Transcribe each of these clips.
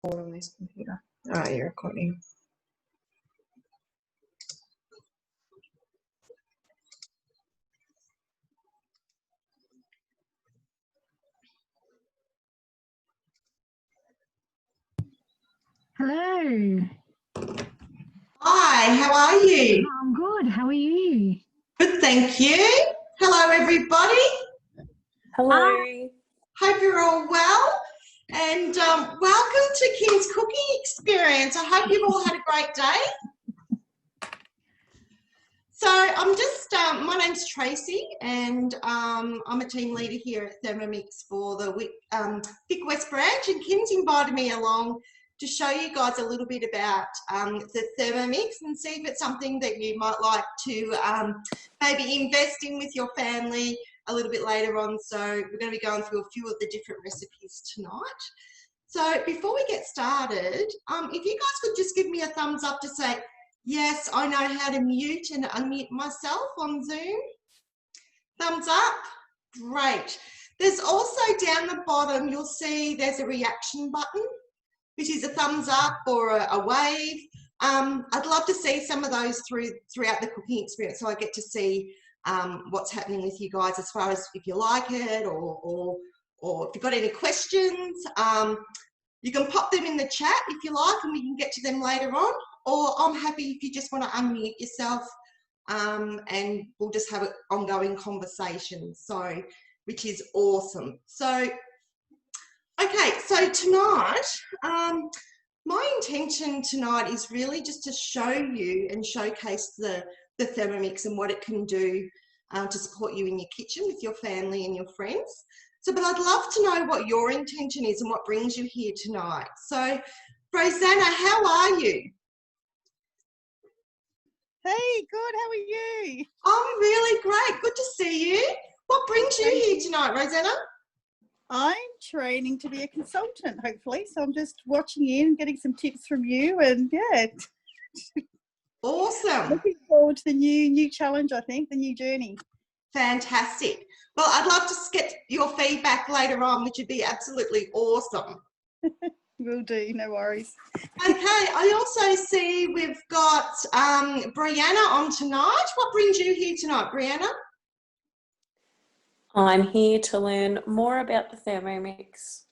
On this computer. Oh, you're recording. Hello. Hi, how are you? I'm good. How are you? Good, thank you. Hello, everybody. Hello. Hope you're all well. And welcome to Kim's Cooking Experience. I hope you've all had a great day. So I'm just, my name's Tracy, and I'm a team leader here at Thermomix for the Vic West branch, and Kim's invited me along to show you guys a little bit about the Thermomix and see if it's something that you might like to maybe invest in with your family a little bit later on. So we're going to be going through a few of the different recipes tonight. So before we get started, if you guys could just give me a thumbs up to say, yes, I know how to mute and unmute myself on Zoom. Thumbs up. Great. There's also down the bottom, you'll see there's a reaction button, which is a thumbs up or a wave. I'd love to see some of those throughout the cooking experience, so I get to see what's happening with you guys as far as if you like it or if you've got any questions. You can pop them in the chat if you like, and we can get to them later on. Or I'm happy if you just want to unmute yourself, and we'll just have an ongoing conversation. So, which is awesome. So, okay, so tonight, my intention tonight is really just to show you and showcase the Thermomix and what it can do to support you in your kitchen with your family and your friends. So, but I'd love to know what your intention is and what brings you here tonight. So, Rosanna, how are you? Hey, good. How are you? I'm really great. Good to see you. What brings you here tonight, Rosanna? I'm training to be a consultant, hopefully. So I'm just watching in and getting some tips from you. And yeah, Awesome. looking forward to the new challenge, I think, the new journey. Fantastic. Well, I'd love to get your feedback later on, which would be absolutely awesome. Will do, no worries. Okay, I also see we've got Brianna on tonight. What brings you here tonight, Brianna? I'm here to learn more about the Thermomix.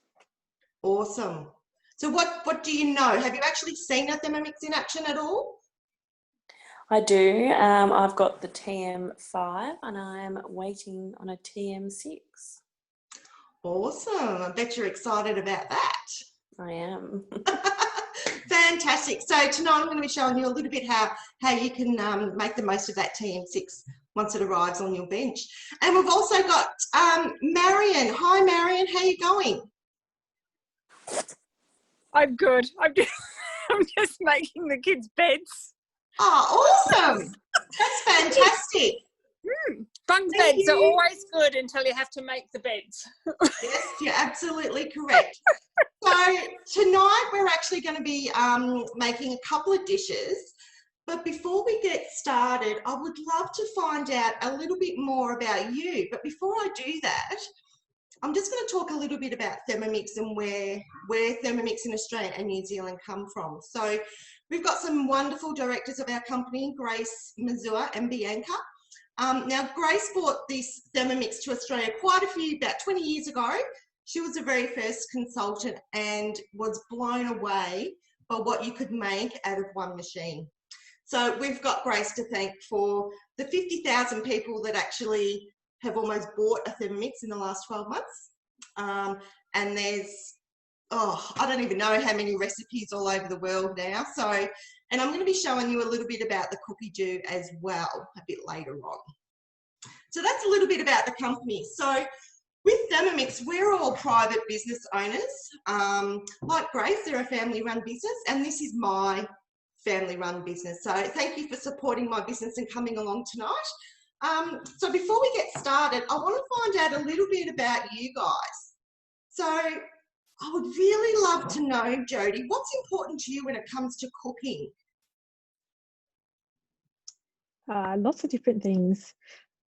Awesome. So what do you know? Have you actually seen a Thermomix in action at all? I do. I've got the TM5 and I'm waiting on a TM6. Awesome. I bet you're excited about that. I am. Fantastic. So tonight I'm going to be showing you a little bit how you can make the most of that TM6 once it arrives on your bench. And we've also got Marion. Hi, Marion. How are you going? I'm good. I'm just making the kids' beds. Oh, awesome. That's fantastic. Bunk Thank beds you. are always good until you have to make the beds. Yes, you're absolutely correct. So tonight we're actually going to be making a couple of dishes. But before we get started, I would love to find out a little bit more about you. But before I do that, I'm just going to talk a little bit about Thermomix and where Thermomix in Australia and New Zealand come from. So we've got some wonderful directors of our company, Grace, Mazur and Bianca. Now, Grace brought this Thermomix to Australia about 20 years ago. She was the very first consultant and was blown away by what you could make out of one machine. So we've got Grace to thank for the 50,000 people that actually have almost bought a Thermomix in the last 12 months. And there's, I don't even know how many recipes all over the world now. So, and I'm going to be showing you a little bit about the cookie do as well a bit later on. So that's a little bit about the company. So with Thermomix, we're all private business owners. Like Grace, they're a family-run business, and this is my family-run business. So thank you for supporting my business and coming along tonight. So before we get started, I want to find out a little bit about you guys. So I would really love to know, Jody, what's important to you when it comes to cooking? Lots of different things.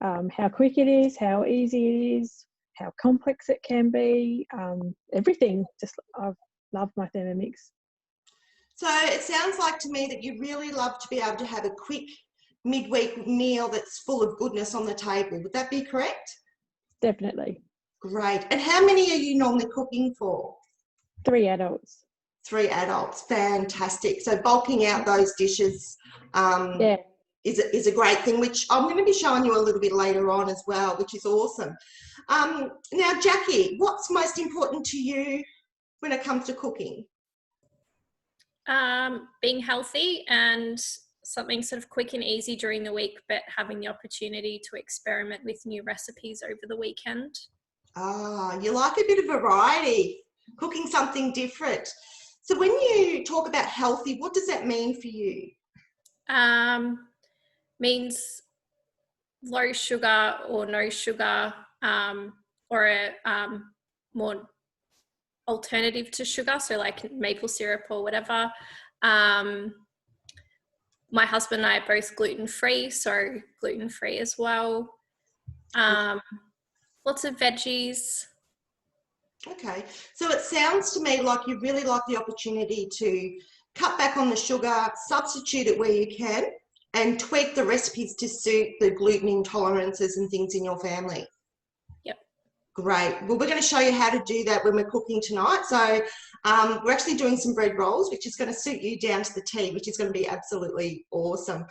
How quick it is, how easy it is, how complex it can be, everything. Just I've love my Thermomix. So it sounds like to me that you really love to be able to have a quick midweek meal that's full of goodness on the table. Would that be correct? Definitely. Great. And how many are you normally cooking for? 3 adults. 3 adults. Fantastic. So bulking out those dishes Yeah. is a great thing, which I'm going to be showing you a little bit later on as well, which is awesome. Now, Jackie, what's most important to you when it comes to cooking? Being healthy and something sort of quick and easy during the week, but having the opportunity to experiment with new recipes over the weekend. Ah, you like a bit of variety, cooking something different. So when you talk about healthy, what does that mean for you? Means low sugar or no sugar, or a more alternative to sugar, so like maple syrup or whatever. My husband and I are both gluten-free, so gluten-free as well. Lots of veggies. Okay, so it sounds to me like you really like the opportunity to cut back on the sugar, substitute it where you can, and tweak the recipes to suit the gluten intolerances and things in your family. Yep. Great. Well, we're going to show you how to do that when we're cooking tonight. So we're actually doing some bread rolls, which is going to suit you down to the T, which is going to be absolutely awesome.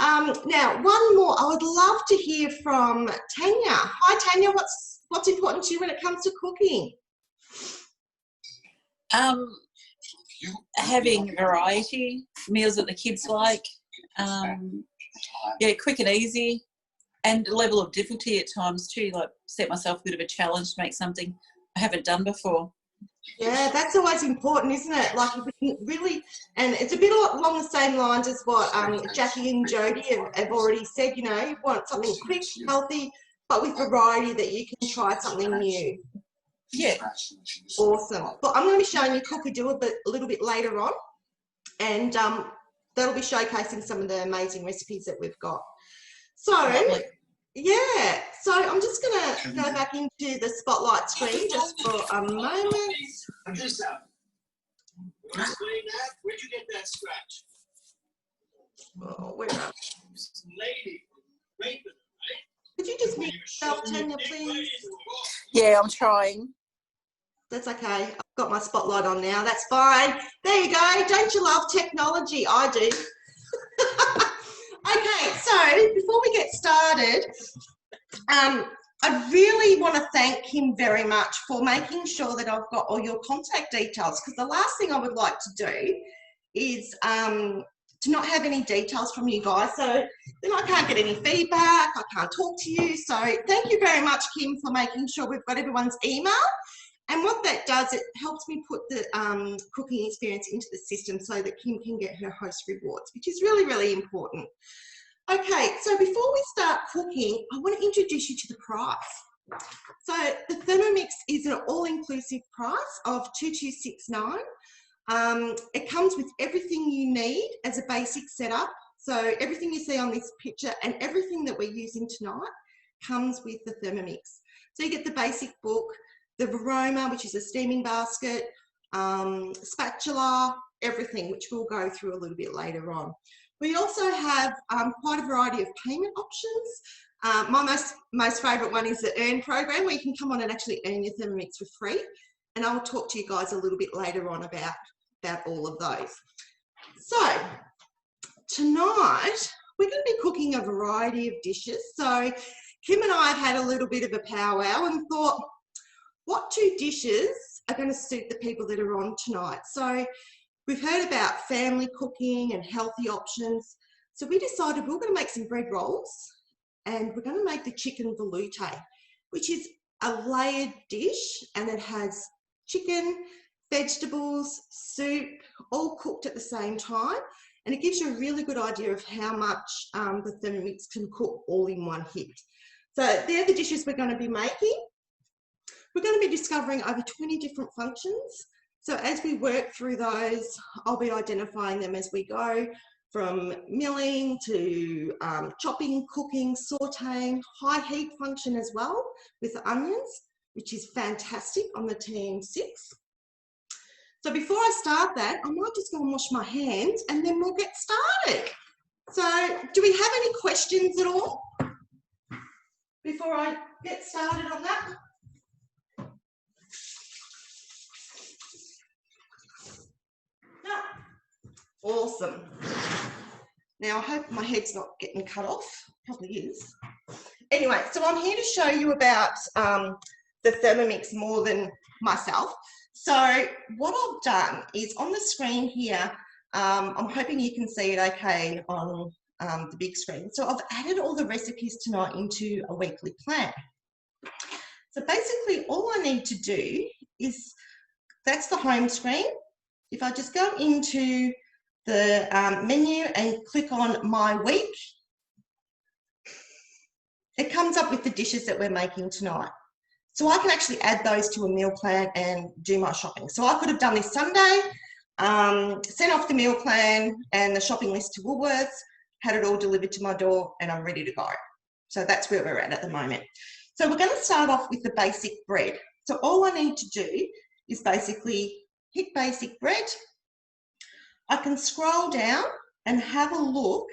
Now, one more. I would love to hear from Tanya. Hi, Tanya. What's important to you when it comes to cooking? Having variety, meals that the kids like, yeah, quick and easy, and a level of difficulty at times too, like set myself a bit of a challenge to make something I haven't done before. Yeah, that's always important, isn't it? Like if we can really, and it's a bit along the same lines as what Jackie and Jody have already said, you know, you want something quick, healthy, but with variety that you can try something new. Yeah. Awesome. Well, I'm going to be showing you Cookadoo a little bit later on, and that'll be showcasing some of the amazing recipes that we've got. So, yeah, so I'm just going to go back into the spotlight screen just for a moment. Where'd you get that scratch? Oh, where are Lady, raping, right? Could you just mute yourself, Tanya, please? Yeah, I'm trying. That's okay. I've got my spotlight on now. That's fine. There you go. Don't you love technology? I do. Okay, so before we get started, I really want to thank Kim very much for making sure that I've got all your contact details, because the last thing I would like to do is to not have any details from you guys. So then I can't get any feedback. I can't talk to you. So thank you very much, Kim, for making sure we've got everyone's email. And what that does, it helps me put the cooking experience into the system so that Kim can get her host rewards, which is really, really important. Okay, so before we start cooking, I want to introduce you to the price. So the Thermomix is an all-inclusive price of $2,269. It comes with everything you need as a basic setup. So everything you see on this picture and everything that we're using tonight comes with the Thermomix. So you get the basic book, the Varoma, which is a steaming basket, spatula, everything, which we'll go through a little bit later on. We also have quite a variety of payment options. My most favourite one is the Earn program, where you can come on and actually earn your Thermomix for free. And I'll talk to you guys a little bit later on about all of those. So tonight, we're going to be cooking a variety of dishes. So Kim and I have had a little bit of a powwow and thought, what 2 dishes are going to suit the people that are on tonight? So we've heard about family cooking and healthy options. So we decided we we're going to make some bread rolls, and we're going to make the chicken velouté, which is a layered dish, and it has chicken, vegetables, soup, all cooked at the same time. And it gives you a really good idea of how much the Thermomix can cook all in one hit. So they're the dishes we're going to be making. We're going to be discovering over 20 different functions. So as we work through those, I'll be identifying them as we go, from milling to chopping, cooking, sauteing, high heat function as well with the onions, which is fantastic on the TM6. So before I start that, I might just go and wash my hands and then we'll get started. So do we have any questions at all before I get started on that? No. Awesome. Now I hope my head's not getting cut off. Probably is. Anyway, so I'm here to show you about the Thermomix more than myself. So what I've done is on the screen here, I'm hoping you can see it okay on the big screen. So I've added all the recipes tonight into a weekly plan. So basically all I need to do is, that's the home screen. If I just go into the menu and click on my week, it comes up with the dishes that we're making tonight. So I can actually add those to a meal plan and do my shopping. So I could have done this Sunday, sent off the meal plan and the shopping list to Woolworths, had it all delivered to my door, and I'm ready to go. So that's where we're at the moment. So we're going to start off with the basic bread. So all I need to do is basically hit basic bread. I can scroll down and have a look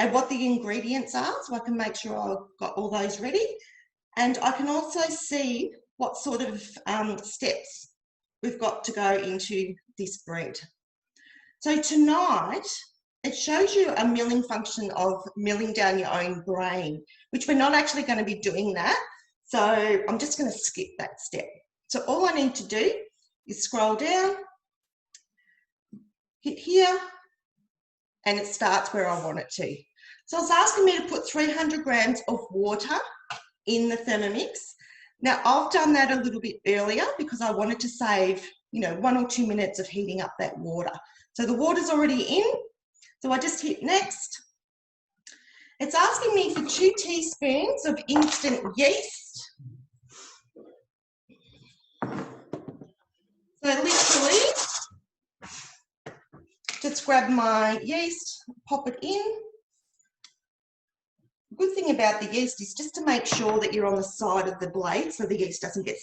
at what the ingredients are, so I can make sure I've got all those ready. And I can also see what sort of steps we've got to go into this bread. So tonight, it shows you a milling function of milling down your own grain, which we're not actually going to be doing that. So I'm just going to skip that step. So all I need to do is scroll down, hit here, and it starts where I want it to. So it's asking me to put 300 grams of water in the Thermomix. Now I've done that a little bit earlier because I wanted to save, 1 or 2 minutes of heating up that water. So the water's already in. So I just hit next. It's asking me for 2 teaspoons of instant yeast. So literally, just grab my yeast, pop it in. Good thing about the yeast is just to make sure that you're on the side of the blade so the yeast doesn't get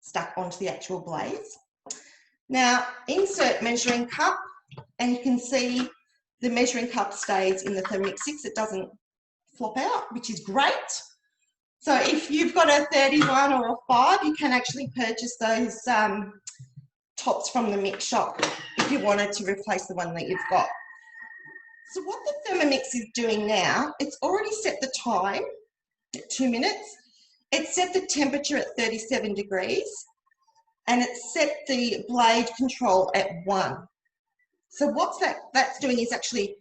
stuck onto the actual blades. Now insert measuring cup, and you can see the measuring cup stays in the Thermomix 6. It doesn't flop out, which is great. So if you've got a 31 or a 5, you can actually purchase those tops from the mix shop if you wanted to replace the one that you've got. So what the Thermomix is doing now, it's already set the time at 2 minutes. It's set the temperature at 37 degrees, and it's set the blade control at 1. So what that's doing is actually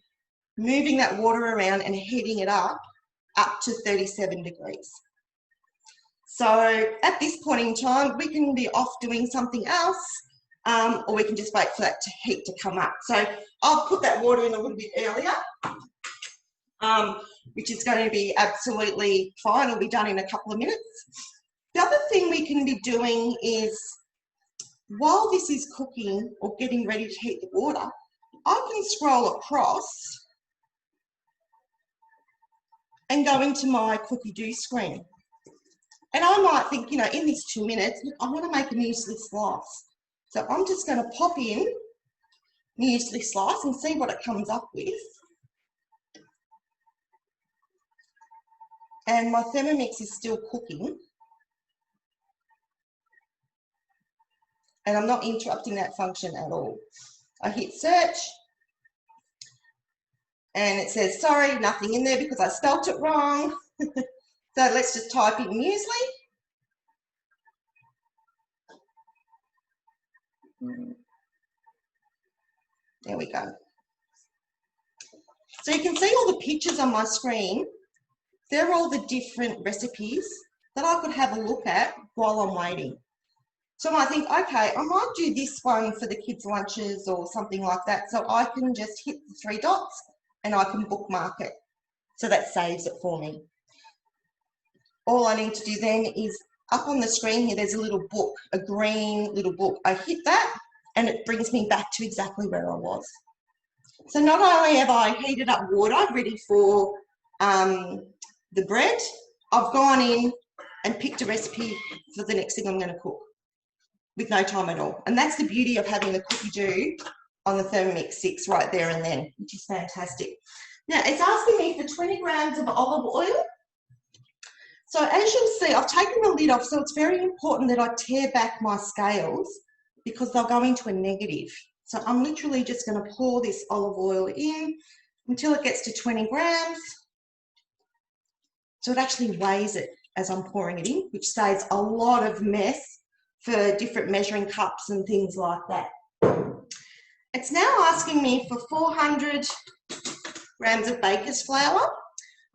moving that water around and heating it up to 37 degrees. So at this point in time, we can be off doing something else, or we can just wait for that heat to come up. So I'll put that water in a little bit earlier, which is going to be absolutely fine. It'll be done in a couple of minutes. The other thing we can be doing is, while this is cooking or getting ready to heat the water, I can scroll across and go into my cookie do screen. And I might think, in these 2 minutes, look, I want to make a muesli slice. So I'm just going to pop in muesli slice and see what it comes up with. And my Thermomix is still cooking. And I'm not interrupting that function at all. I hit search, and it says, sorry, nothing in there because I spelt it wrong. So let's just type in muesli. There we go. So you can see all the pictures on my screen. They're all the different recipes that I could have a look at while I'm waiting. So I might think, okay, I might do this one for the kids' lunches or something like that. So I can just hit the 3 dots and I can bookmark it. So that saves it for me. All I need to do then is, up on the screen here, there's a little book, a green little book. I hit that and it brings me back to exactly where I was. So not only have I heated up water ready for the bread, I've gone in and picked a recipe for the next thing I'm going to cook, with no time at all. And that's the beauty of having the cookie dough on the Thermomix 6 right there and then, which is fantastic. Now, it's asking me for 20 grams of olive oil. So as you'll see, I've taken the lid off, so it's very important that I tear back my scales because they'll go into a negative. So I'm literally just going to pour this olive oil in until it gets to 20 grams. So it actually weighs it as I'm pouring it in, which saves a lot of mess for different measuring cups and things like that. It's now asking me for 400 grams of baker's flour.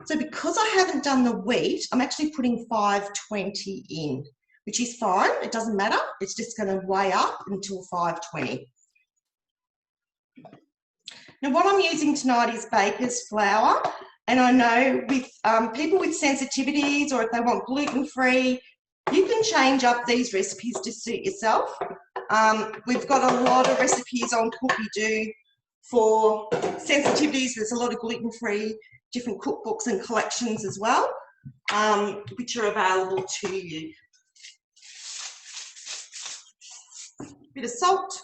So because I haven't done the wheat, I'm actually putting 520 in, which is fine. It doesn't matter. It's just going to weigh up until 520. Now what I'm using tonight is baker's flour. And I know with people with sensitivities or if they want gluten-free, you can change up these recipes to suit yourself. We've got a lot of recipes on Cookie Do for sensitivities. There's a lot of gluten-free, different cookbooks and collections as well, which are available to you. Bit of salt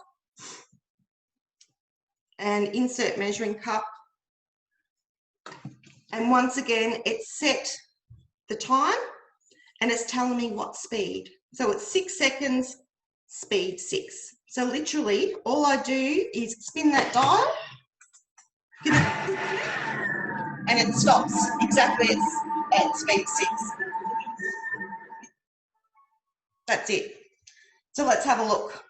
and insert measuring cup. And once again, it's set the time and it's telling me what speed. So it's 6 seconds, speed 6. So literally all I do is spin that dial and it stops exactly at speed 6. That's it. So let's have a look.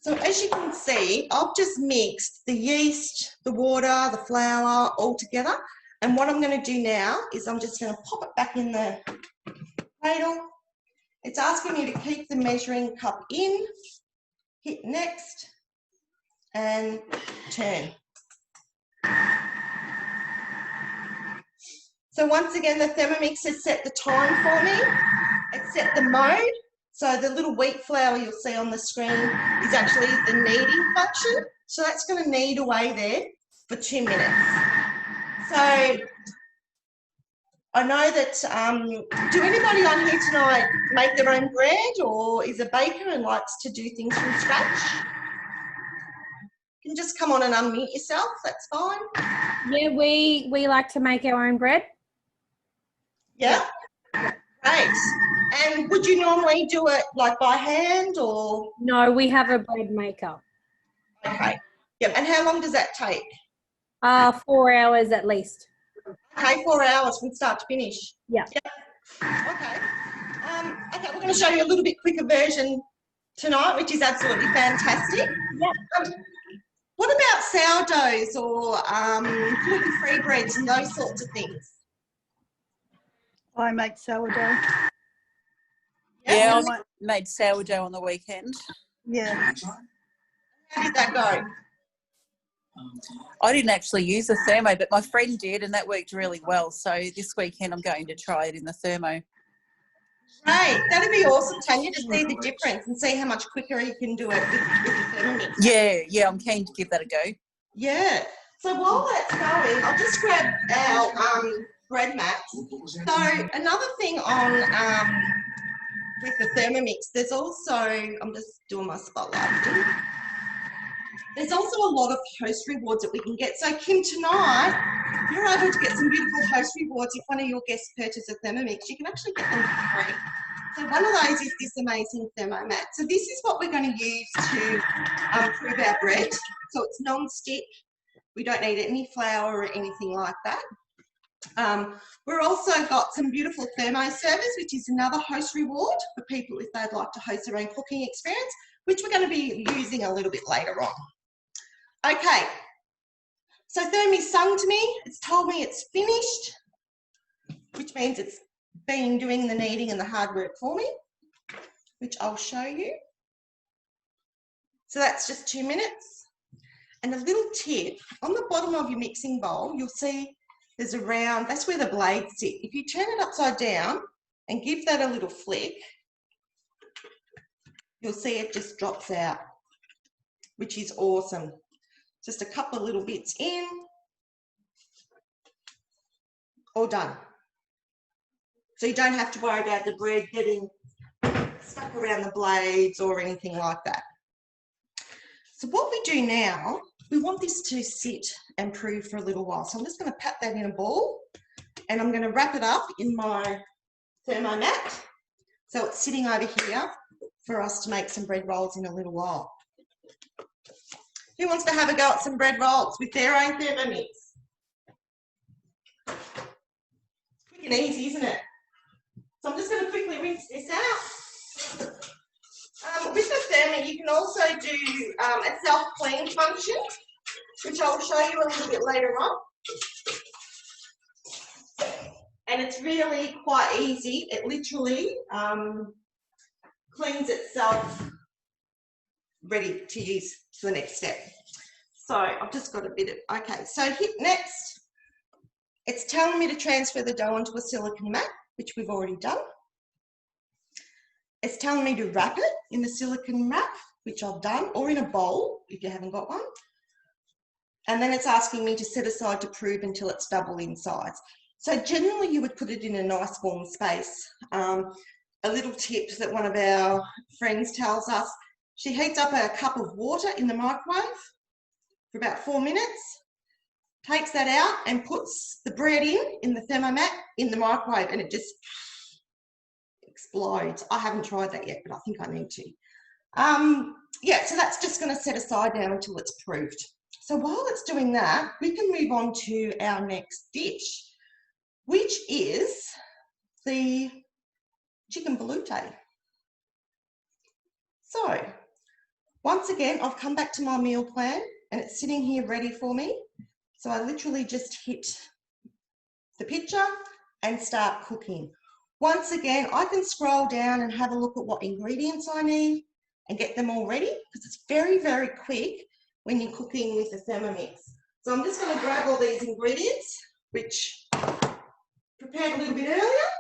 So as you can see, I've just mixed the yeast, the water, the flour all together. And what I'm going to do now is I'm just going to pop it back in the ladle. It's asking me to keep the measuring cup in, hit next, and turn. So once again, the Thermomix has set the time for me. It's set the mode. So the little wheat flour you'll see on the screen is actually the kneading function. So that's going to knead away there for 2 minutes. So I know that, do anybody on here tonight make their own bread or is a baker and likes to do things from scratch? You can just come on and unmute yourself, that's fine. Yeah, we like to make our own bread. Yeah, great. And would you normally do it like by hand or? No, we have a bread maker. Okay, yep. And how long does that take? 4 hours at least. Okay, 4 hours from start to finish. Yeah. Yep. Okay. Okay, we're going to show you a little bit quicker version tonight, which is absolutely fantastic. Yep. What about sourdoughs or gluten-free breads and those sorts of things? I make sourdough. Yeah, I made sourdough on the weekend. Yeah. How did that go? I didn't actually use the thermo, but my friend did, and that worked really well. So this weekend I'm going to try it in the thermo. Great, that'd be awesome, Tanya, to see the difference and see how much quicker you can do it with the Thermomix. Yeah, I'm keen to give that a go. Yeah. So while that's going, I'll just grab our bread mats. So another thing on with the Thermomix, there's also, I'm just doing my spotlight. There's also a lot of host rewards that we can get. So Kim, tonight, you're able to get some beautiful host rewards. If one of your guests purchase a Thermomix, you can actually get them for free. So one of those is this amazing Thermomat. So this is what we're going to use to prove our bread. So it's non-stick. We don't need any flour or anything like that. We're also got some beautiful thermo servers, which is another host reward for people if they'd like to host their own cooking experience, which we're going to be using a little bit later on. Okay, so Thermy's sung to me. It's told me it's finished, which means it's been doing the kneading and the hard work for me, which I'll show you. So that's just 2 minutes. And a little tip, on the bottom of your mixing bowl, you'll see there's a round, that's where the blades sit. If you turn it upside down and give that a little flick, you'll see it just drops out, which is awesome. Just a couple of little bits in, all done. So you don't have to worry about the bread getting stuck around the blades or anything like that. So what we do now, we want this to sit and prove for a little while. So I'm just going to pat that in a ball and I'm going to wrap it up in my thermomat. So it's sitting over here for us to make some bread rolls in a little while. Who wants to have a go at some bread rolls with their own Thermomix? Quick and easy, isn't it? So I'm just going to quickly rinse this out. With the Thermomix, you can also do a self-clean function, which I'll show you a little bit later on. And it's really quite easy. It literally cleans itself ready to use for the next step. So I've just got a bit of, okay, so hit next. It's telling me to transfer the dough onto a silicone mat, which we've already done. It's telling me to wrap it in the silicone wrap, which I've done, or in a bowl if you haven't got one. And then it's asking me to set aside to prove until it's double in size. So generally you would put it in a nice warm space. A little tip that one of our friends tells us, she heats up a cup of water in the microwave for about 4 minutes, takes that out and puts the bread in the thermomat in the microwave, and it just explodes. I haven't tried that yet, but I think I need to. Yeah, so that's just going to set aside now until it's proofed. So while it's doing that, we can move on to our next dish, which is the chicken velouté. So once again, I've come back to my meal plan and it's sitting here ready for me. So I literally just hit the picture and start cooking. Once again, I can scroll down and have a look at what ingredients I need and get them all ready, because it's very, very quick when you're cooking with a Thermomix. So I'm just going to grab all these ingredients, which I prepared a little bit earlier,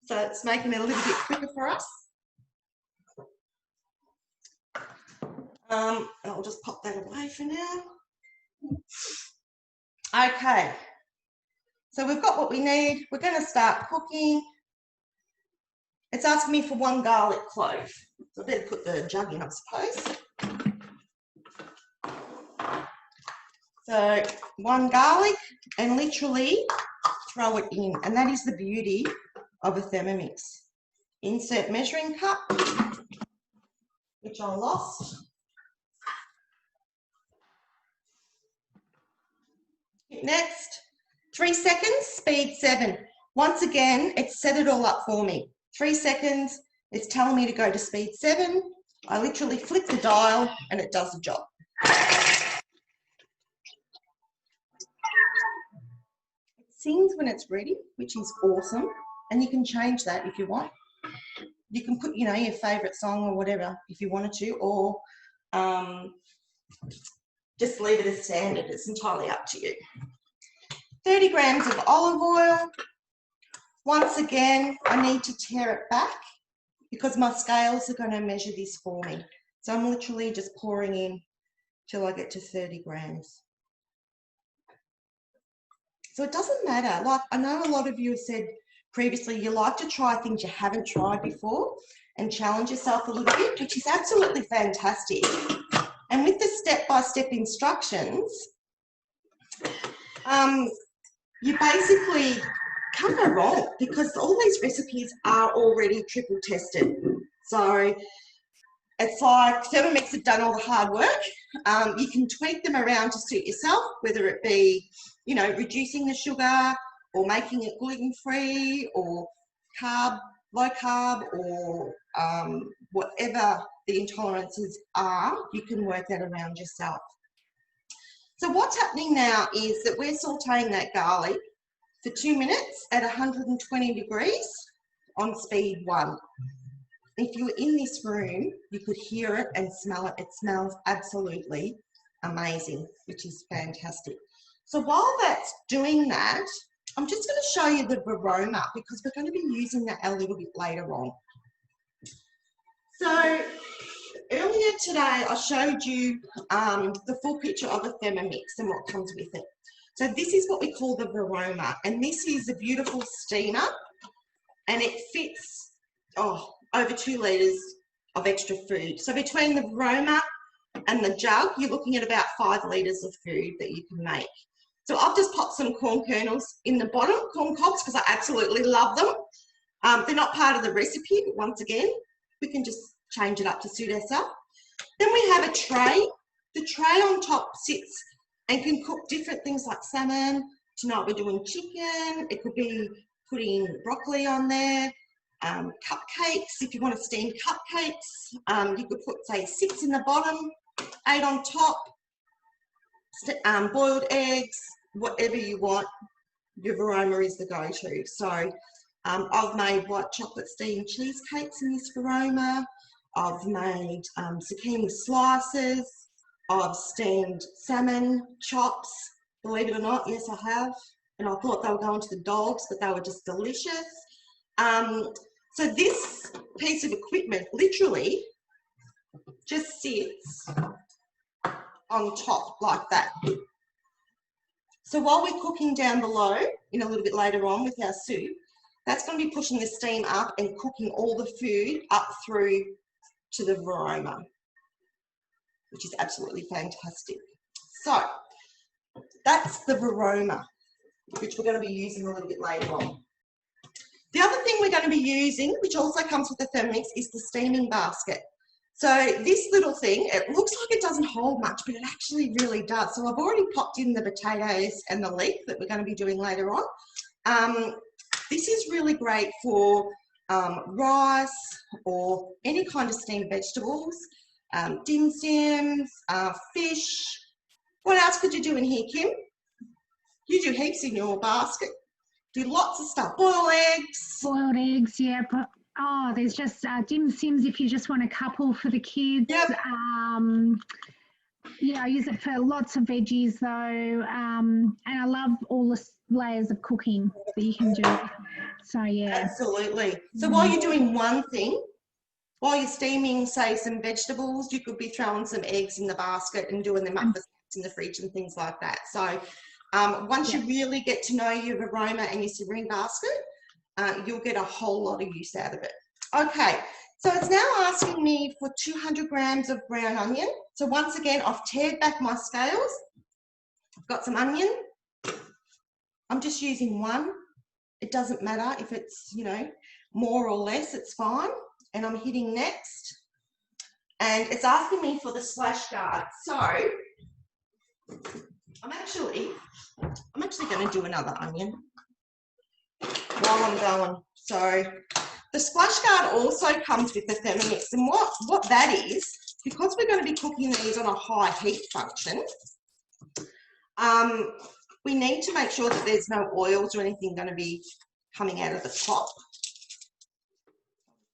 so it's making it a little bit quicker for us. And I'll just pop that away for now. Okay, so we've got what we need. We're going to start cooking. It's asking me for 1 garlic clove. So I better put the jug in, I suppose. So 1 garlic, and literally throw it in. And that is the beauty of a Thermomix. Insert measuring cup, which I lost. Hit next. 3 seconds, speed 7. Once again, it's set it all up for me. 3 seconds, it's telling me to go to speed 7. I literally flick the dial and it does the job. It sings when it's ready, which is awesome. And you can change that if you want. You can put, you know, your favourite song or whatever if you wanted to, or just leave it as standard. It's entirely up to you. 30 grams of olive oil. Once again, I need to tear it back because my scales are going to measure this for me. So I'm literally just pouring in till I get to 30 grams. So it doesn't matter. Like, I know a lot of you have said previously you like to try things you haven't tried before and challenge yourself a little bit, which is absolutely fantastic. And with the step-by-step instructions, you basically can't go wrong because all these recipes are already triple tested. So it's like Thermomix have done all the hard work. You can tweak them around to suit yourself, whether it be, you know, reducing the sugar or making it gluten-free or carb, low carb, or whatever the intolerances are, you can work that around yourself. So what's happening now is that we're sauteing that garlic for 2 minutes at 120 degrees on speed 1. If you were in this room, you could hear it and smell it. It smells absolutely amazing, which is fantastic. So while that's doing that, I'm just going to show you the aroma because we're going to be using that a little bit later on. So earlier today, I showed you the full picture of a Thermomix and what comes with it. So this is what we call the Varoma, and this is a beautiful steamer and it fits over 2 litres of extra food. So between the Varoma and the jug, you're looking at about 5 litres of food that you can make. So I've just popped some corn kernels in the bottom, corn cobs, because I absolutely love them. They're not part of the recipe, but once again, we can just change it up to suit ourselves. Then we have a tray. The tray on top sits and can cook different things like salmon. Tonight we're doing chicken. It could be putting broccoli on there. Cupcakes, if you want to steam cupcakes. You could put, say, 6 in the bottom, 8 on top. Boiled eggs, whatever you want. Your Varoma is the go-to. So I've made white chocolate steamed cheesecakes in this Varoma. I've made zucchini slices. I've steamed salmon chops. Believe it or not, yes, I have. And I thought they were going to the dogs, but they were just delicious. So this piece of equipment literally just sits on top like that. So while we're cooking down below, in a little bit later on with our soup, that's going to be pushing the steam up and cooking all the food up through to the Varoma, which is absolutely fantastic. So that's the Varoma, which we're going to be using a little bit later on. The other thing we're going to be using, which also comes with the Thermomix, is the steaming basket. So this little thing, it looks like it doesn't hold much, but it actually really does. So I've already popped in the potatoes and the leek that we're going to be doing later on. This is really great for rice or any kind of steamed vegetables, dim sims, fish. What else could you do in here, Kim? You do heaps in your basket. Do lots of stuff. Boiled eggs. Boiled eggs, yeah. But, there's just dim sims if you just want a couple for the kids. Yep. Yeah, I use it for lots of veggies though. And I love all the layers of cooking that you can do. So yeah. Absolutely. So while you're doing one thing, while you're steaming, say, some vegetables, you could be throwing some eggs in the basket and doing them up in the fridge and things like that. So once you really get to know your Varoma and your serene basket, you'll get a whole lot of use out of it. Okay, so it's now asking me for 200 grams of brown onion. So once again, I've teared back my scales. I've got some onion. I'm just using one. It doesn't matter if it's, you know, more or less, it's fine. And I'm hitting next. And it's asking me for the splash guard. So I'm actually going to do another onion while I'm going. So the splash guard also comes with the Thermomix, and what that is, because we're going to be cooking these on a high heat function, we need to make sure that there's no oils or anything going to be coming out of the top.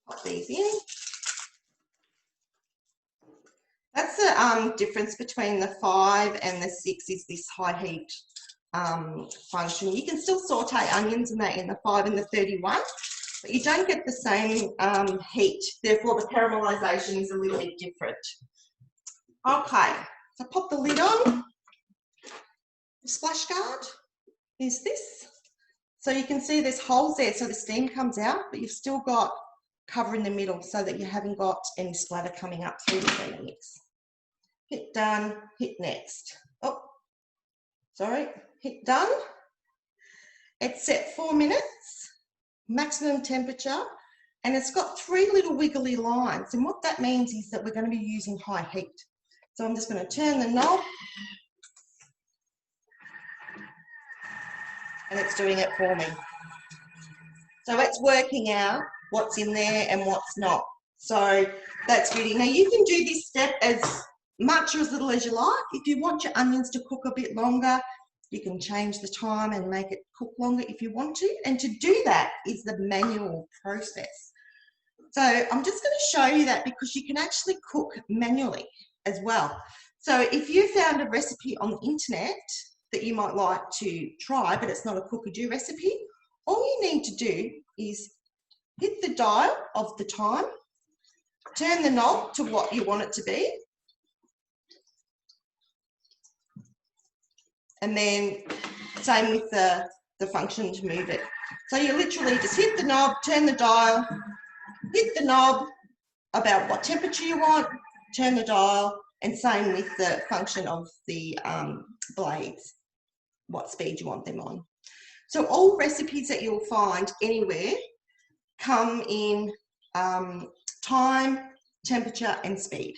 Pop these in. That's the difference between the 5 and the 6 is this high heat function. You can still saute onions in that in the 5 and the 31, but you don't get the same heat. Therefore, the caramelisation is a little bit different. Okay, so pop the lid on. The splash guard is this. So you can see there's holes there, so the steam comes out, but you've still got cover in the middle so that you haven't got any splatter coming up through the Thermomix. Hit done, hit next. Oh, sorry, hit done. It's set 4 minutes, maximum temperature, and it's got 3 little wiggly lines. And what that means is that we're going to be using high heat. So I'm just going to turn the knob, and it's doing it for me. So it's working out what's in there and what's not. So that's good. Now you can do this step as much or as little as you like. If you want your onions to cook a bit longer, you can change the time and make it cook longer if you want to. And to do that is the manual process. So I'm just going to show you that because you can actually cook manually as well. So if you found a recipe on the internet that you might like to try, but it's not a cook-a-do recipe, all you need to do is hit the dial of the time, turn the knob to what you want it to be, and then same with the the function to move it. So you literally just hit the knob, turn the dial, hit the knob about what temperature you want, turn the dial, and same with the function of the blades, what speed you want them on. So all recipes that you'll find anywhere come in time, temperature, and speed.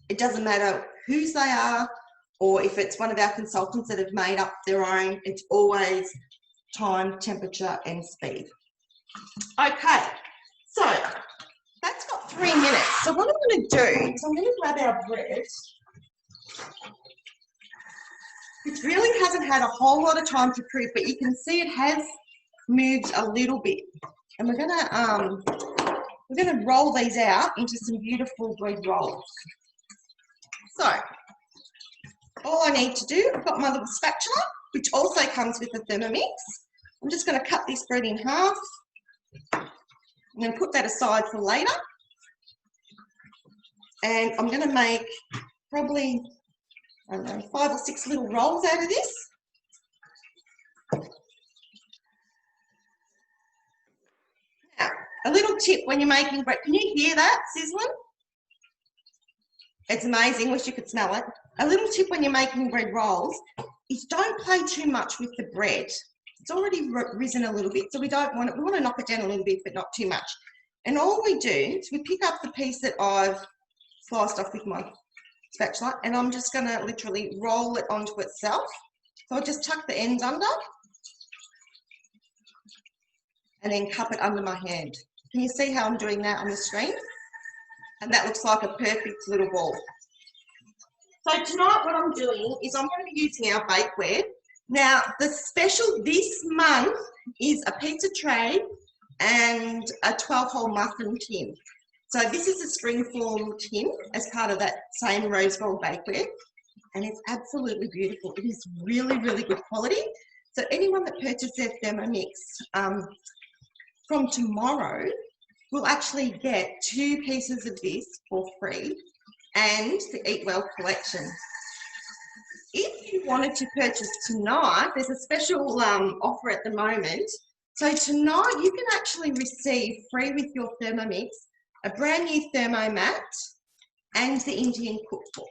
It doesn't matter whose they are, or if it's one of our consultants that have made up their own, it's always time, temperature, and speed. Okay, so that's got 3 minutes. So what I'm going to do is I'm going to grab our bread. It really hasn't had a whole lot of time to proof, but you can see it has moved a little bit. And we're gonna roll these out into some beautiful bread rolls. So all I need to do, I've got my little spatula, which also comes with the Thermomix. I'm just going to cut this bread in half. I'm going to put that aside for later. And I'm going to make probably, I don't know, 5 or 6 little rolls out of this. Now, a little tip when you're making bread, can you hear that sizzling? It's amazing, wish you could smell it. A little tip when you're making bread rolls is don't play too much with the bread. It's already risen a little bit, so we want to knock it down a little bit, but not too much. And all we do is we pick up the piece that I've sliced off with my spatula, and I'm just going to literally roll it onto itself. So I just tuck the ends under and then cup it under my hand. Can you see how I'm doing that on the screen? And that looks like a perfect little ball. So tonight what I'm doing is I'm going to be using our bakeware. Now the special this month is a pizza tray and a 12-hole muffin tin. So this is a springform tin as part of that same rose gold bakeware, and it's absolutely beautiful. It is really, really good quality. So anyone that purchases their Thermomix from tomorrow will actually get 2 pieces of this for free and the Eat Well collection. If you wanted to purchase tonight, there's a special offer at the moment. So tonight you can actually receive free with your Thermomix a brand new Thermomat and the Indian cookbook.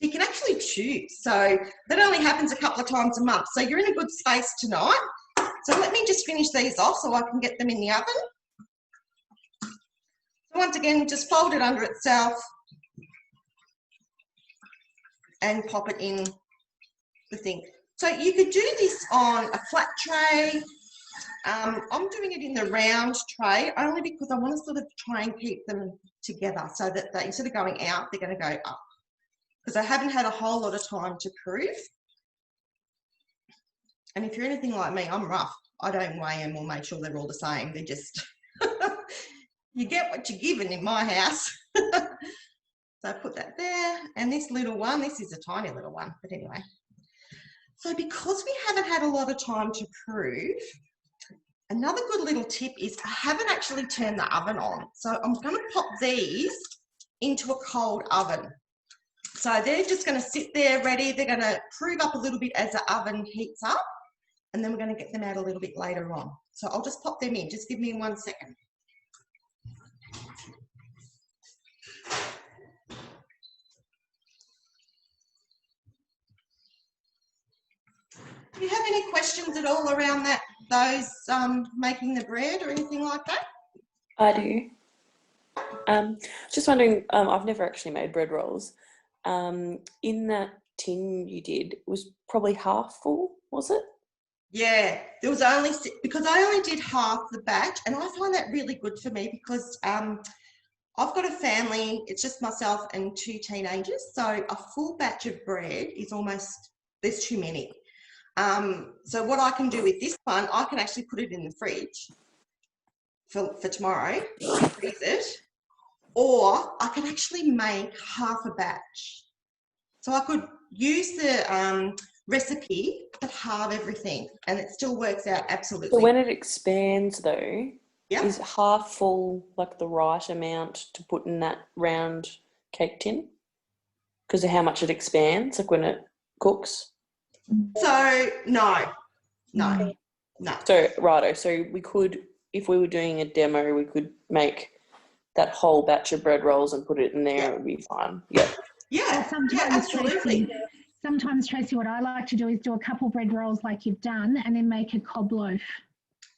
You can actually choose. So that only happens a couple of times a month. So you're in a good space tonight. So let me just finish these off so I can get them in the oven. So once again, just fold it under itself and pop it in the thing. So you could do this on a flat tray. I'm doing it in the round tray only because I want to sort of try and keep them together so that they, instead of going out, they're going to go up. Because I haven't had a whole lot of time to proof. And if you're anything like me, I'm rough. I don't weigh them or make sure they're all the same. They're just, you get what you're given in my house. So I put that there. And this little one, this is a tiny little one, but anyway. So because we haven't had a lot of time to proof, another good little tip is I haven't actually turned the oven on. So I'm going to pop these into a cold oven. So they're just going to sit there ready. They're going to prove up a little bit as the oven heats up. And then we're going to get them out a little bit later on. So I'll just pop them in. Just give me 1 second. Do you have any questions at all around that, those making the bread or anything like that? I do. Just wondering, I've never actually made bread rolls. In that tin you did, it was probably half full, was it? Yeah, there was only, because I only did half the batch, and I find that really good for me because I've got a family, it's just myself and 2 teenagers, so a full batch of bread is almost, there's too many. So what I can do with this one, I can actually put it in the fridge for tomorrow, freeze it, or I can actually make half a batch. So I could use the recipe but halve everything, and it still works out absolutely. So when it expands though, yep, is half full like the right amount to put in that round cake tin? Because of how much it expands, like when it cooks? So no. No. So, righto. So we could, if we were doing a demo, we could make that whole batch of bread rolls and put it in there. Yeah. It would be fine. Yeah. Yeah, Sometimes, absolutely. Tracy, what I like to do is do a couple bread rolls like you've done and then make a cob loaf.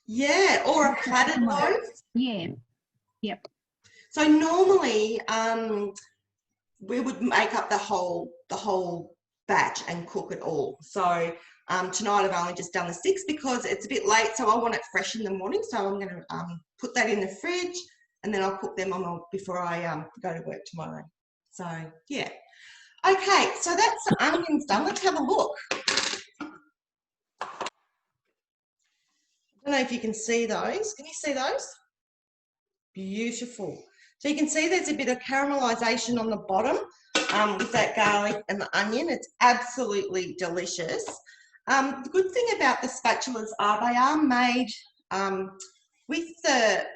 Yeah, or a platted loaf. Yeah. Yep. So normally we would make up the whole batch and cook it all. So tonight I've only just done the 6 because it's a bit late, so I want it fresh in the morning. So I'm going to put that in the fridge, and then I'll cook them before I go to work tomorrow. So yeah. Okay, so that's the onions done. Let's have a look. I don't know if you can see those. Can you see those? Beautiful. So you can see there's a bit of caramelisation on the bottom with that garlic and the onion. It's absolutely delicious. The good thing about the spatulas they are made with the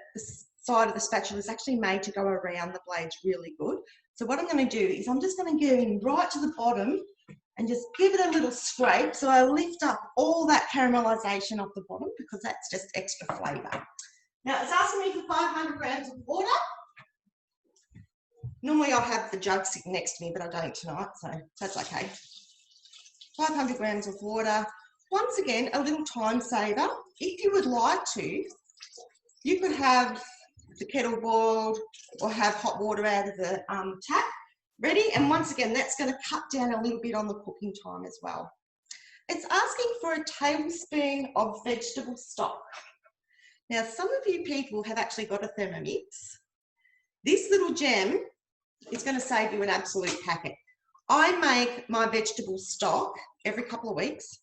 side of the spatula is actually made to go around the blades really good. So what I'm going to do is I'm just going to go in right to the bottom and just give it a little scrape. So I lift up all that caramelisation off the bottom because that's just extra flavour. Now it's asking me for 500 grams of water. Normally I'll have the jug sitting next to me, but I don't tonight, so that's okay. 500 grams of water. Once again, a little time saver. If you would like to, you could have the kettle boiled or have hot water out of the tap ready. And once again, that's going to cut down a little bit on the cooking time as well. It's asking for a tablespoon of vegetable stock. Now, some of you people have actually got a Thermomix. This little gem is going to save you an absolute packet. I make my vegetable stock every couple of weeks.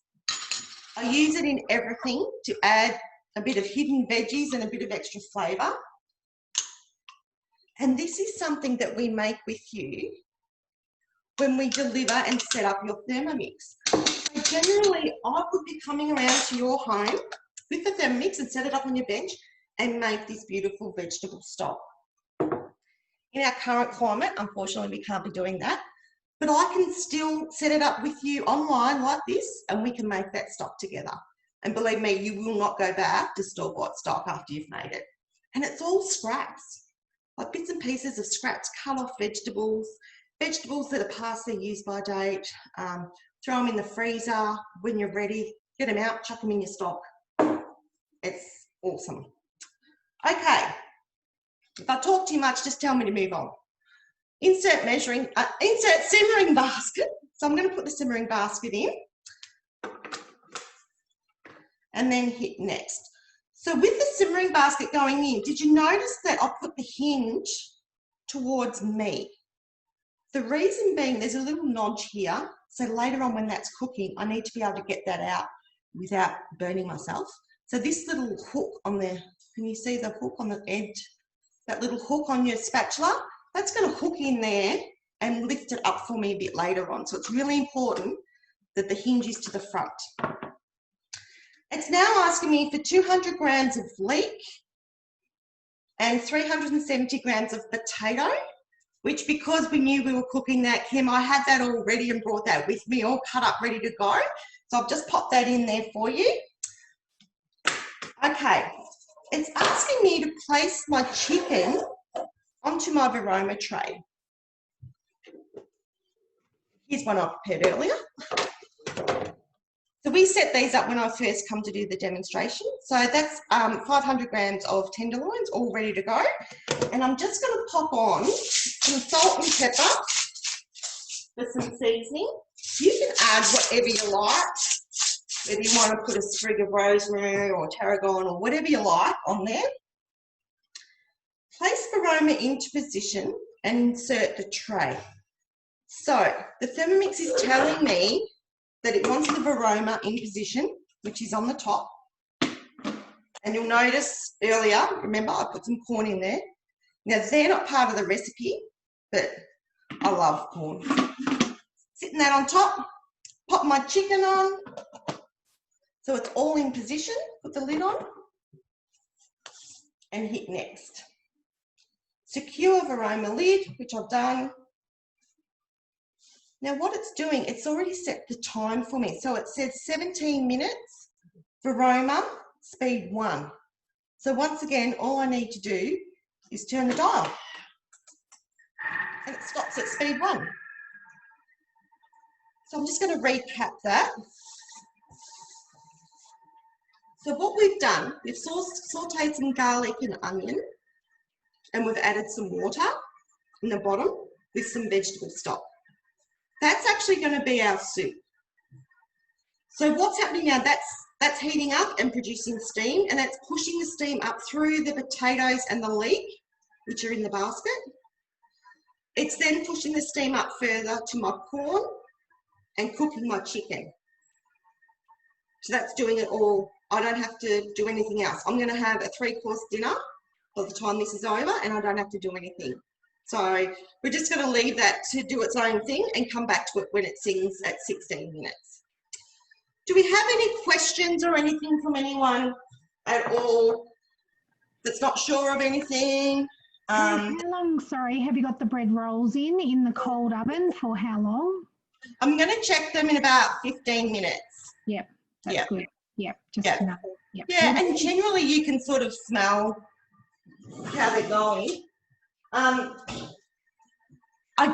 I use it in everything to add a bit of hidden veggies and a bit of extra flavour. And this is something that we make with you when we deliver and set up your Thermomix. So generally, I would be coming around to your home with the Thermomix and set it up on your bench and make this beautiful vegetable stock. In our current climate, unfortunately, we can't be doing that. But I can still set it up with you online like this, and we can make that stock together. And believe me, you will not go back to store-bought stock after you've made it. And it's all scraps. Like bits and pieces of scraps, cut off vegetables that are past their use-by date, throw them in the freezer when you're ready, get them out, chuck them in your stock. It's awesome. Okay, if I talk too much, just tell me to move on. Insert simmering basket. So I'm going to put the simmering basket in and then hit next. So with the simmering basket going in, did you notice that I put the hinge towards me? The reason being there's a little notch here. So later on when that's cooking, I need to be able to get that out without burning myself. So this little hook on there, can you see the hook on the edge? That little hook on your spatula, that's going to hook in there and lift it up for me a bit later on. So it's really important that the hinge is to the front. It's now asking me for 200 grams of leek and 370 grams of potato, which because we knew we were cooking that, Kim, I had that all ready and brought that with me, all cut up, ready to go. So I've just popped that in there for you. Okay, it's asking me to place my chicken onto my Varoma tray. Here's one I prepared earlier. So we set these up when I first come to do the demonstration. So that's 500 grams of tenderloins all ready to go. And I'm just going to pop on some salt and pepper for some seasoning. You can add whatever you like, whether you want to put a sprig of rosemary or tarragon or whatever you like on there. Place Varoma into position and insert the tray. So the Thermomix is telling me that it wants the Varoma in position, which is on the top. And you'll notice earlier, remember I put some corn in there. Now they're not part of the recipe, but I love corn. Sitting that on top, pop my chicken on. So it's all in position, put the lid on and hit next. Secure Varoma lid, which I've done. Now what it's doing, it's already set the time for me. So it says 17 minutes, Varoma, speed 1. So once again, all I need to do is turn the dial and it stops at speed 1. So I'm just going to recap that. So what we've done, we've sauteed some garlic and onion, and we've added some water in the bottom with some vegetable stock. That's actually going to be our soup. So what's happening now, that's heating up and producing steam, and that's pushing the steam up through the potatoes and the leek, which are in the basket. It's then pushing the steam up further to my corn and cooking my chicken. So that's doing it all. I don't have to do anything else. I'm going to have a 3-course dinner by the time this is over, and I don't have to do anything. So we're just going to leave that to do its own thing and come back to it when it sings at 16 minutes. Do we have any questions or anything from anyone at all that's not sure of anything? How long, sorry, have you got the bread rolls in the cold oven for how long? I'm going to check them in about 15 minutes. Yep, that's good. Yep, just Yep. enough. Yep. Yeah, and generally you can sort of smell how they're going. I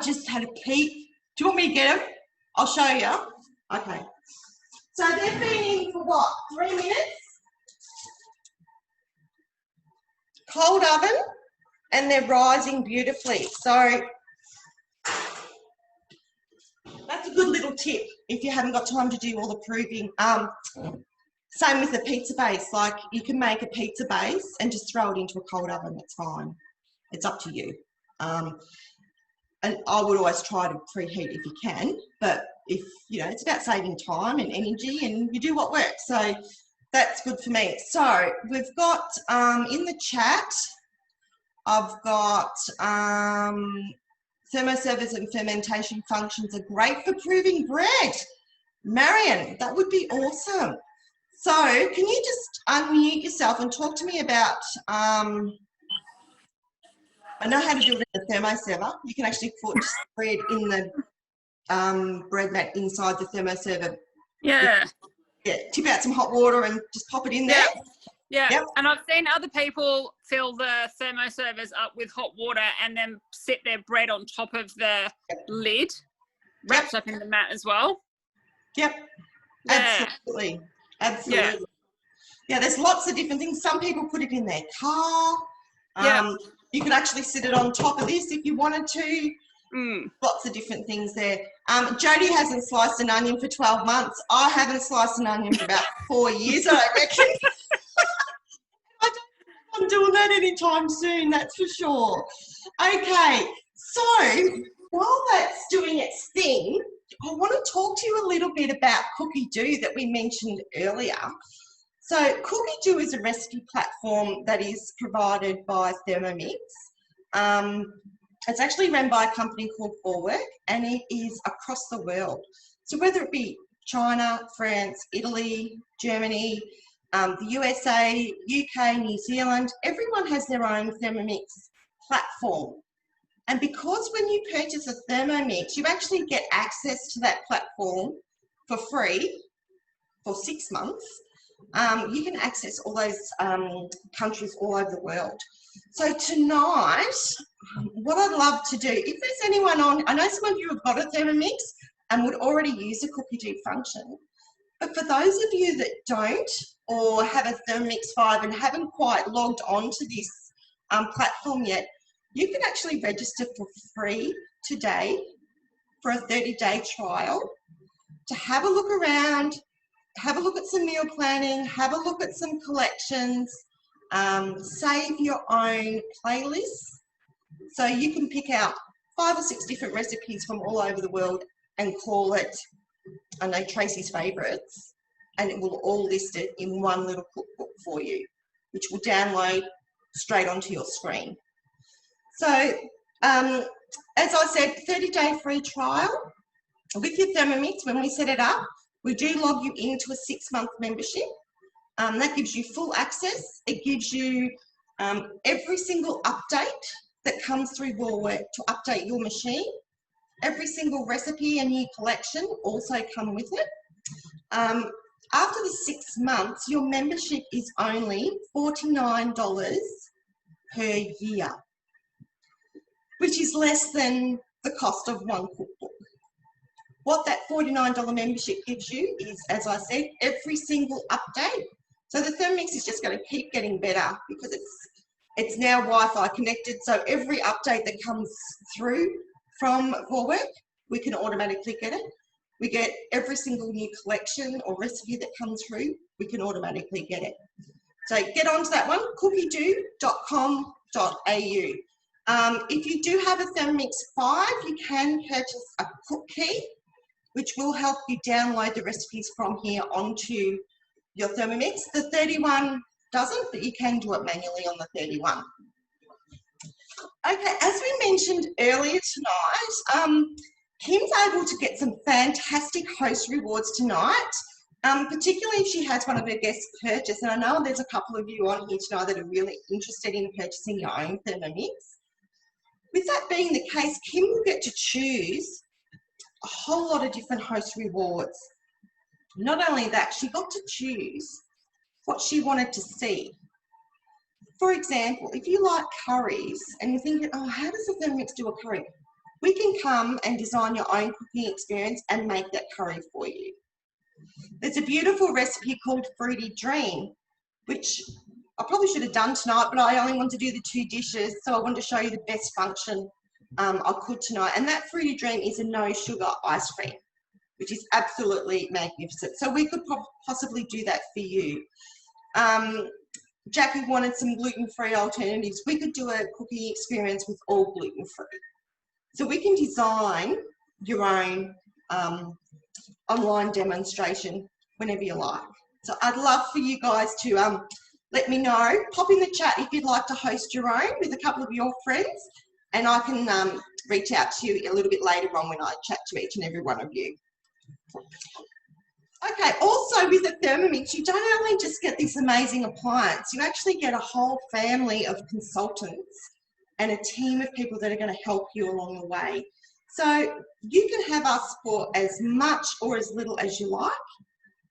just had a peek. Do you want me to get them? I'll show you. Okay. So they've been in for what, 3 minutes? Cold oven, and they're rising beautifully. So that's a good little tip if you haven't got time to do all the proving. Same with the pizza base. Like, you can make a pizza base and just throw it into a cold oven. It's fine. It's up to you. And I would always try to preheat if you can, but if, you know, it's about saving time and energy, and you do what works. So that's good for me. So we've got in the chat, I've got thermoservers and fermentation functions are great for proving bread. Marion, that would be awesome. So can you just unmute yourself and talk to me about, I know how to do it in the thermoserver. You can actually put bread in the bread mat inside the thermoserver. Yeah. Yeah, tip out some hot water and just pop it in there. Yeah, Yep. and I've seen other people fill the thermoservers up with hot water and then set their bread on top of the lid, wrapped up in the mat as well. Yep, Yeah. absolutely, absolutely. Yeah, there's lots of different things. Some people put it in their car. You could actually sit it on top of this if you wanted to. Lots of different things there. Jodie hasn't sliced an onion for 12 months. I haven't sliced an onion for about 4 years, I reckon. I don't think I'm doing that anytime soon, that's for sure. Okay, so while that's doing its thing, I want to talk to you a little bit about Cookie Doo that we mentioned earlier. So Cookie Doo is a recipe platform that is provided by Thermomix. It's actually run by a company called Forwork, and it is across the world. So whether it be China, France, Italy, Germany, the USA, UK, New Zealand, everyone has their own Thermomix platform. And because when you purchase a Thermomix, you actually get access to that platform for free for 6 months, you can access all those countries all over the world. So tonight, what I'd love to do, if there's anyone on, I know some of you have got a Thermomix and would already use the Cookie Doo function, but for those of you that don't, or have a Thermomix 5 and haven't quite logged on to this platform yet, you can actually register for free today for a 30-day trial to have a look around, have a look at some meal planning, have a look at some collections, save your own playlists. So you can pick out 5 or 6 different recipes from all over the world and call it, I know, Tracy's Favourites, and it will all list it in one little cookbook for you, which will download straight onto your screen. So, as I said, 30-day free trial with your Thermomix. When we set it up, we do log you into a 6-month membership. That gives you full access. It gives you every single update that comes through Forwork to update your machine. Every single recipe and new collection also come with it. after the 6 months, your membership is only $49 per year, which is less than the cost of one cookbook. What that $49 membership gives you is, as I said, every single update. So the Thermomix is just going to keep getting better because it's now Wi-Fi connected. So every update that comes through from Vorwerk, we can automatically get it. We get every single new collection or recipe that comes through, we can automatically get it. So get onto that one, cookiedoo.com.au. If you do have a Thermomix 5, you can purchase a cook key, which will help you download the recipes from here onto your Thermomix. The 31 doesn't, but you can do it manually on the 31. Okay, as we mentioned earlier tonight, Kim's able to get some fantastic host rewards tonight, particularly if she has one of her guests purchase. And I know there's a couple of you on here tonight that are really interested in purchasing your own Thermomix. With that being the case, Kim will get to choose a whole lot of different host rewards. Not only that, she got to choose what she wanted to see. For example, if you like curries and you're thinking, oh, how does the Thermomix do a curry? We can come and design your own cooking experience and make that curry for you. There's a beautiful recipe called Fruity Dream, which I probably should have done tonight, but I only wanted to do the 2 dishes, so I wanted to show you the best function I could tonight. And that Fruity Dream is a no sugar ice cream, which is absolutely magnificent. So we could possibly do that for you. Jackie wanted some gluten-free alternatives. We could do a cooking experience with all gluten-free. So we can design your own online demonstration whenever you like. So I'd love for you guys to let me know. Pop in the chat if you'd like to host your own with a couple of your friends, and I can reach out to you a little bit later on when I chat to each and every one of you. Okay, also with the Thermomix, you don't only just get this amazing appliance, you actually get a whole family of consultants and a team of people that are going to help you along the way. So you can have us for as much or as little as you like.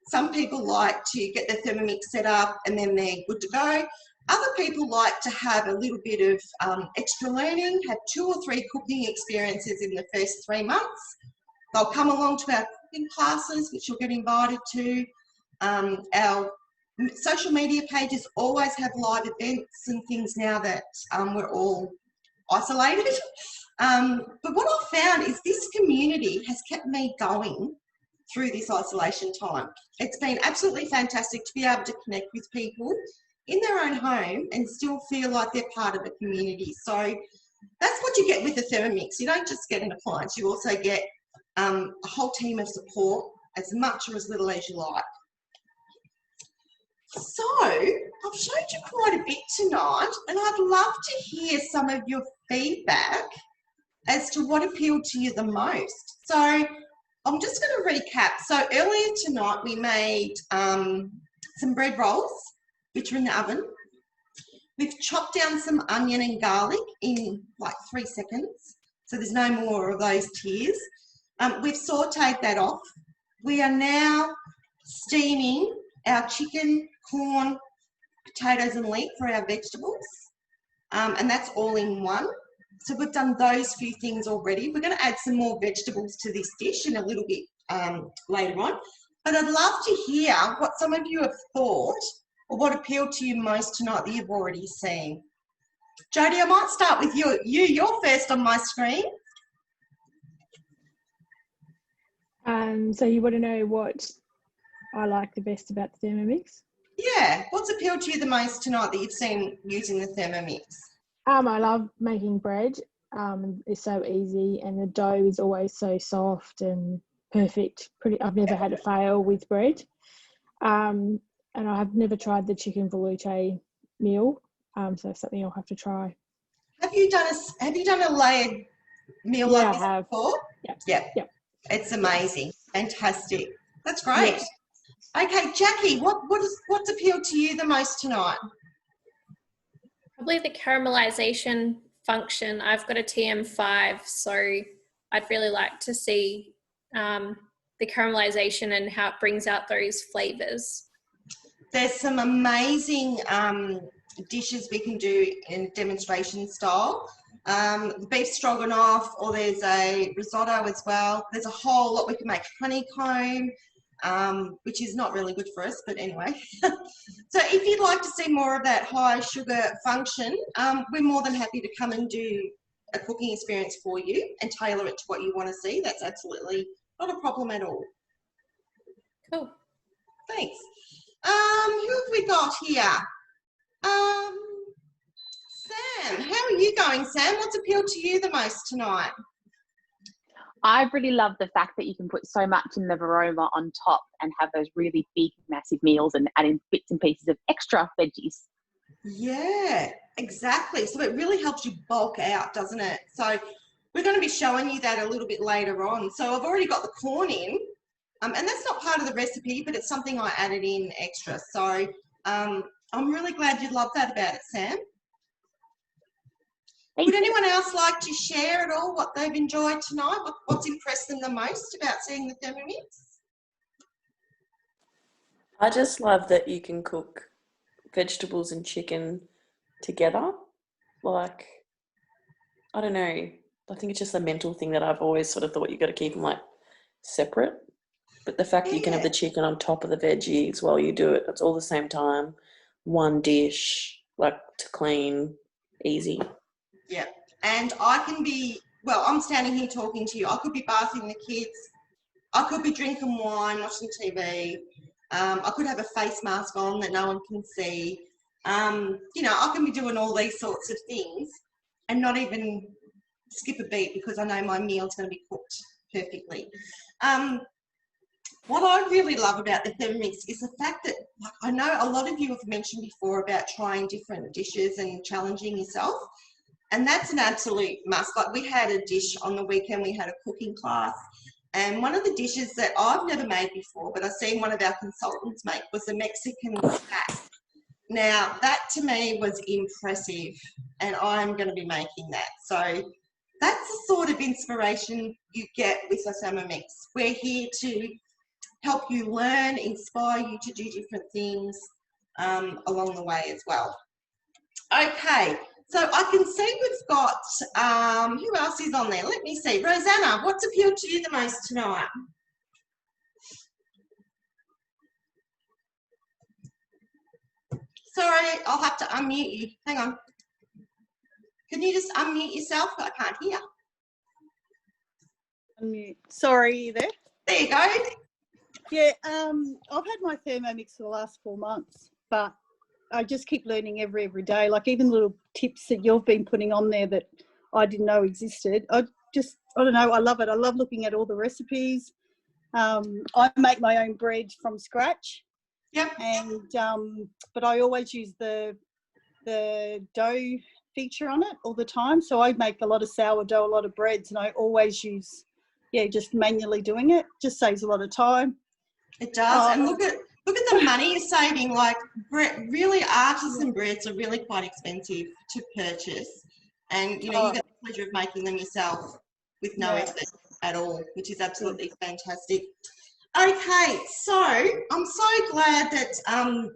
Some people like to get their Thermomix set up and then they're good to go. Other people like to have a little bit of extra learning, have 2 or 3 cooking experiences in the first 3 months. They'll come along to our cooking classes, which you'll get invited to. Our social media pages always have live events and things now that we're all isolated. But what I've found is this community has kept me going through this isolation time. It's been absolutely fantastic to be able to connect with people in their own home and still feel like they're part of a community. So that's what you get with the Thermomix. You don't just get an appliance, you also get a whole team of support, as much or as little as you like. So I've showed you quite a bit tonight, and I'd love to hear some of your feedback as to what appealed to you the most. So I'm just going to recap. So earlier tonight we made some bread rolls, which are in the oven. We've chopped down some onion and garlic in like 3 seconds, so there's no more of those tears. We've sauteed that off. We are now steaming our chicken, corn, potatoes and leek for our vegetables, and that's all in one. So we've done those few things already. We're going to add some more vegetables to this dish in a little bit later on, but I'd love to hear what some of you have thought or what appealed to you most tonight that you've already seen. Jodie, I might start with you. You're first on my screen. So you want to know what I like the best about the Thermomix? Yeah, what's appealed to you the most tonight that you've seen using the Thermomix? I love making bread. It's so easy, and the dough is always so soft and perfect. I've never had it fail with bread. And I have never tried the chicken velouté meal, so that's something I'll have to try. Have you done a layered meal like this before? Yep. It's amazing, fantastic. That's great. Yeah. Okay, Jackie, what's appealed to you the most tonight? Probably the caramelization function. I've got a TM5, so I'd really like to see the caramelization and how it brings out those flavors. There's some amazing dishes we can do in demonstration style. The beef stroganoff, or there's a risotto as well. There's a whole lot we can make. Honeycomb, which is not really good for us, but anyway. So if you'd like to see more of that high sugar function, we're more than happy to come and do a cooking experience for you and tailor it to what you want to see. That's absolutely not a problem at all. Cool. Thanks. Who have we got here? Sam, how are you going, Sam? What's appealed to you the most tonight? I really love the fact that you can put so much in the Varoma on top and have those really big, massive meals and add in bits and pieces of extra veggies. Yeah, exactly. So it really helps you bulk out, doesn't it? So we're going to be showing you that a little bit later on. So I've already got the corn in, and that's not part of the recipe, but it's something I added in extra. So I'm really glad you love that about it, Sam. Would anyone else like to share at all what they've enjoyed tonight? What's impressed them the most about seeing the Thermomix? I just love that you can cook vegetables and chicken together. Like, I don't know. I think it's just a mental thing that I've always sort of thought you've got to keep them like separate. But the fact that you can have the chicken on top of the veggies while you do it, it's all the same time. One dish, like to clean, easy. Yeah, and I can be, well, I'm standing here talking to you. I could be bathing the kids. I could be drinking wine, watching TV. I could have a face mask on that no one can see. You know, I can be doing all these sorts of things and not even skip a beat because I know my meal's going to be cooked perfectly. What I really love about the Thermomix is the fact that, like, I know a lot of you have mentioned before about trying different dishes and challenging yourself. And that's an absolute must. Like, we had a dish on the weekend, we had a cooking class, and one of the dishes that I've never made before, but I've seen one of our consultants make, was a Mexican snack. Now, that to me was impressive, and I'm going to be making that. So that's the sort of inspiration you get with the Thermomix. We're here to help you learn, inspire you to do different things along the way as well. Okay. So I can see we've got, who else is on there? Let me see. Rosanna, what's appealed to you the most tonight? Sorry, I'll have to unmute you. Hang on. Can you just unmute yourself? I can't hear. Unmute. Sorry, you there? There you go. Yeah, I've had my Thermomix for the last 4 months, but I just keep learning every day, like even little tips that you've been putting on there that I didn't know existed. I don't know, I love it. I love looking at all the recipes. I make my own bread from scratch. Yep. And but I always use the dough feature on it all the time. So I make a lot of sourdough, a lot of breads, and I always use, just manually doing it. Just saves a lot of time. It does. And look at the money you're saving. Like, really, artisan breads are really quite expensive to purchase, and you get the pleasure of making them yourself with no effort at all, which is absolutely fantastic. Okay, so I'm so glad that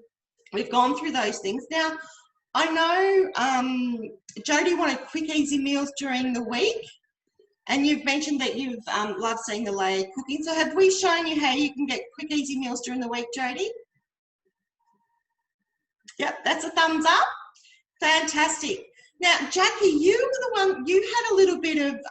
we've gone through those things. Now, I know Jodie wanted quick, easy meals during the week. And you've mentioned that you've loved seeing the layered cooking. So have we shown you how you can get quick, easy meals during the week, Jodie? Yep, that's a thumbs up. Fantastic. Now, Jackie, you were the one, you had a little bit of,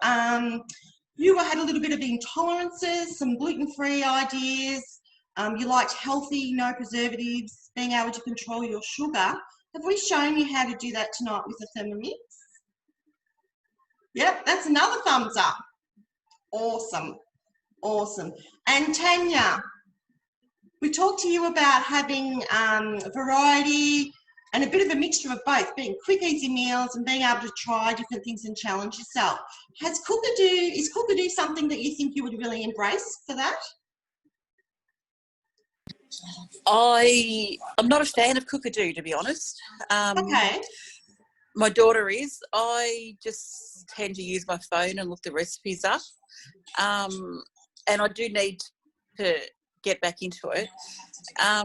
intolerances, some gluten-free ideas. You liked healthy, no preservatives, being able to control your sugar. Have we shown you how to do that tonight with the Thermomix? Yep, that's another thumbs up. Awesome, awesome. And Tanya, we talked to you about having variety and a bit of a mixture of both, being quick, easy meals and being able to try different things and challenge yourself. Is Cookadoo something that you think you would really embrace for that? I'm not a fan of Cookadoo, to be honest. Okay. My daughter is. I just tend to use my phone and look the recipes up. And I do need to get back into it. I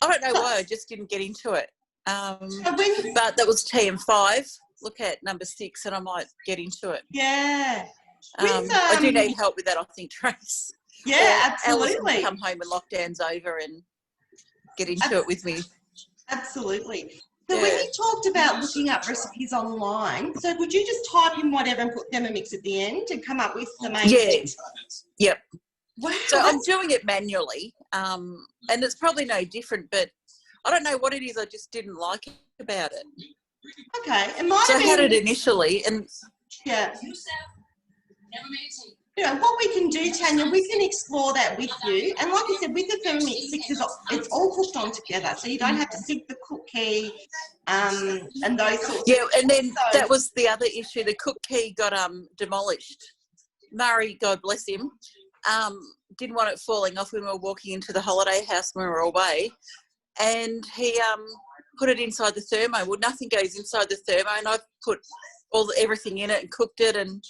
don't know why I just didn't get into it. But that was TM5. Look at number 6 and I might get into it. Yeah. I do need help with that, I think, Trace. Yeah, or absolutely. Alison come home when lockdown's over and get into it with me. Absolutely. So when you talked about looking up recipes online, so would you just type in whatever and put Thermomix at the end and come up with the main thing? Yep. Wow. So I'm doing it manually, and it's probably no different, but I don't know what it is. I just didn't like about it. Okay. It might So I have had been, it initially, and yeah. You know, what we can do, Tanya, we can explore that with you. And like I said, with the Thermomix 6, it's all pushed on together. So you don't have to sync the cook key and those sorts of things. Yeah, and then that was the other issue. The cook key got demolished. Murray, God bless him, didn't want it falling off when we were walking into the holiday house when we were away. And he put it inside the thermo. Well, nothing goes inside the thermo, and I put everything in it and cooked it, and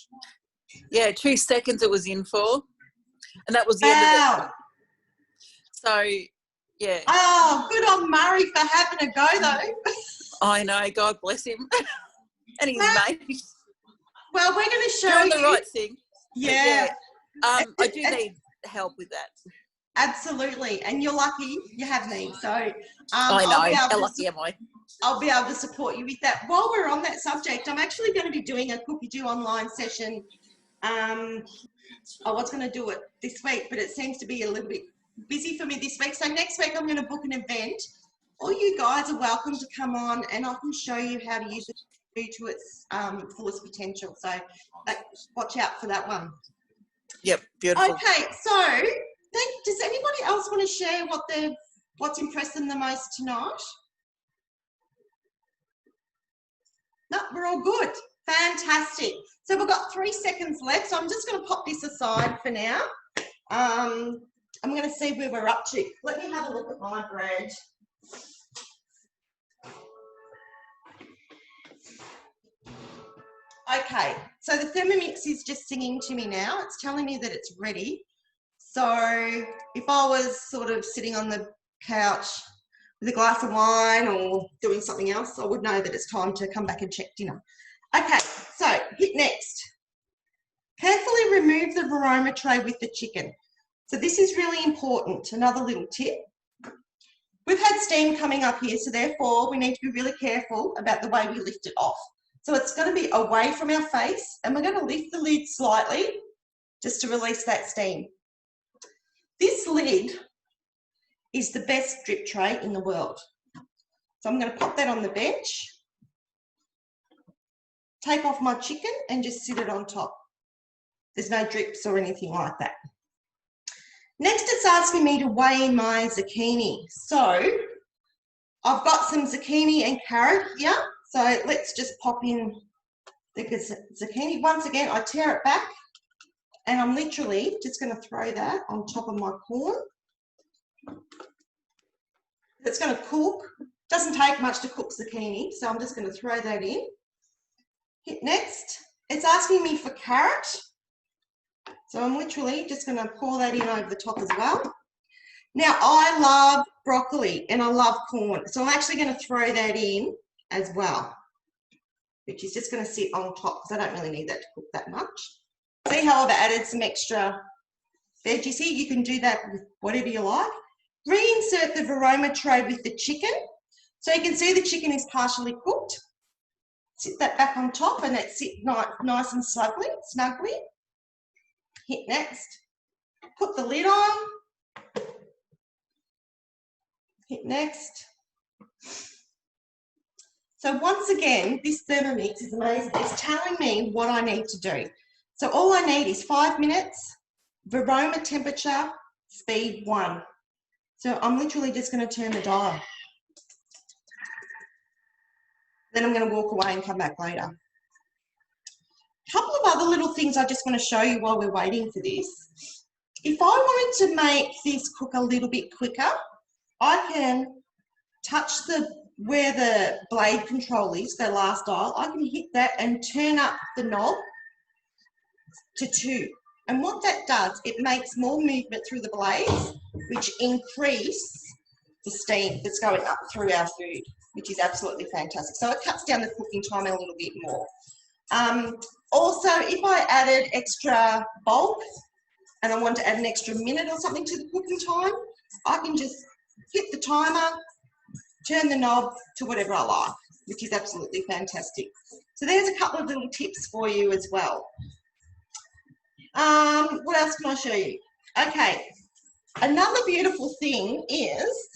yeah, 2 seconds it was in for, and that was the end of it. So, yeah. Oh, good on Murray for having a go, though. I know, God bless him. And his mate. Well, we're going to show doing you. the right thing. Yeah. I do need help with that. Absolutely. And you're lucky you have me. So I know. How lucky am I? I'll be able to support you with that. While we're on that subject, I'm actually going to be doing a Cookie Do online session. I was going to do it this week, but it seems to be a little bit busy for me this week. So next week I'm going to book an event. All you guys are welcome to come on, and I can show you how to use it to its fullest potential. So watch out for that one. Yep, beautiful. Okay, so does anybody else want to share what's impressed them the most tonight? No, we're all good. Fantastic. So we've got 3 seconds left, so I'm just going to pop this aside for now. I'm going to see where we're up to. Let me have a look at my bread. Okay, so the Thermomix is just singing to me now. It's telling me that it's ready. So if I was sort of sitting on the couch with a glass of wine or doing something else, I would know that it's time to come back and check dinner. Okay, so hit next. Carefully remove the varoma tray with the chicken. So this is really important. Another little tip. We've had steam coming up here, so therefore we need to be really careful about the way we lift it off. So it's going to be away from our face, and we're going to lift the lid slightly just to release that steam. This lid is the best drip tray in the world. So I'm going to pop that on the bench, take off my chicken and just sit it on top. There's no drips or anything like that. Next, it's asking me to weigh in my zucchini. So I've got some zucchini and carrot here. So let's just pop in the zucchini. Once again, I tear it back and I'm literally just going to throw that on top of my corn. It's going to cook. Doesn't take much to cook zucchini, so I'm just going to throw that in. Hit next. It's asking me for carrot. So I'm literally just going to pour that in over the top as well. Now, I love broccoli and I love corn, so I'm actually going to throw that in as well, which is just going to sit on top because I don't really need that to cook that much. See how I've added some extra veg? You see, you can do that with whatever you like. Reinsert the varoma tray with the chicken. So you can see the chicken is partially cooked. Sit that back on top and that sit nice and snugly. Hit next. Put the lid on. Hit next. So once again, this Thermomix is amazing. It's telling me what I need to do. So all I need is 5 minutes, varoma temperature, speed 1. So I'm literally just going to turn the dial. Then I'm going to walk away and come back later. A couple of other little things I just want to show you while we're waiting for this. If I wanted to make this cook a little bit quicker, I can touch where the blade control is, the last dial. I can hit that and turn up the knob to 2. And what that does, it makes more movement through the blades, which increase the steam that's going up through our food, which is absolutely fantastic. So it cuts down the cooking time a little bit more. Also, if I added extra bulk and I want to add an extra minute or something to the cooking time, I can just hit the timer, turn the knob to whatever I like, which is absolutely fantastic. So there's a couple of little tips for you as well. What else can I show you? Okay, another beautiful thing is,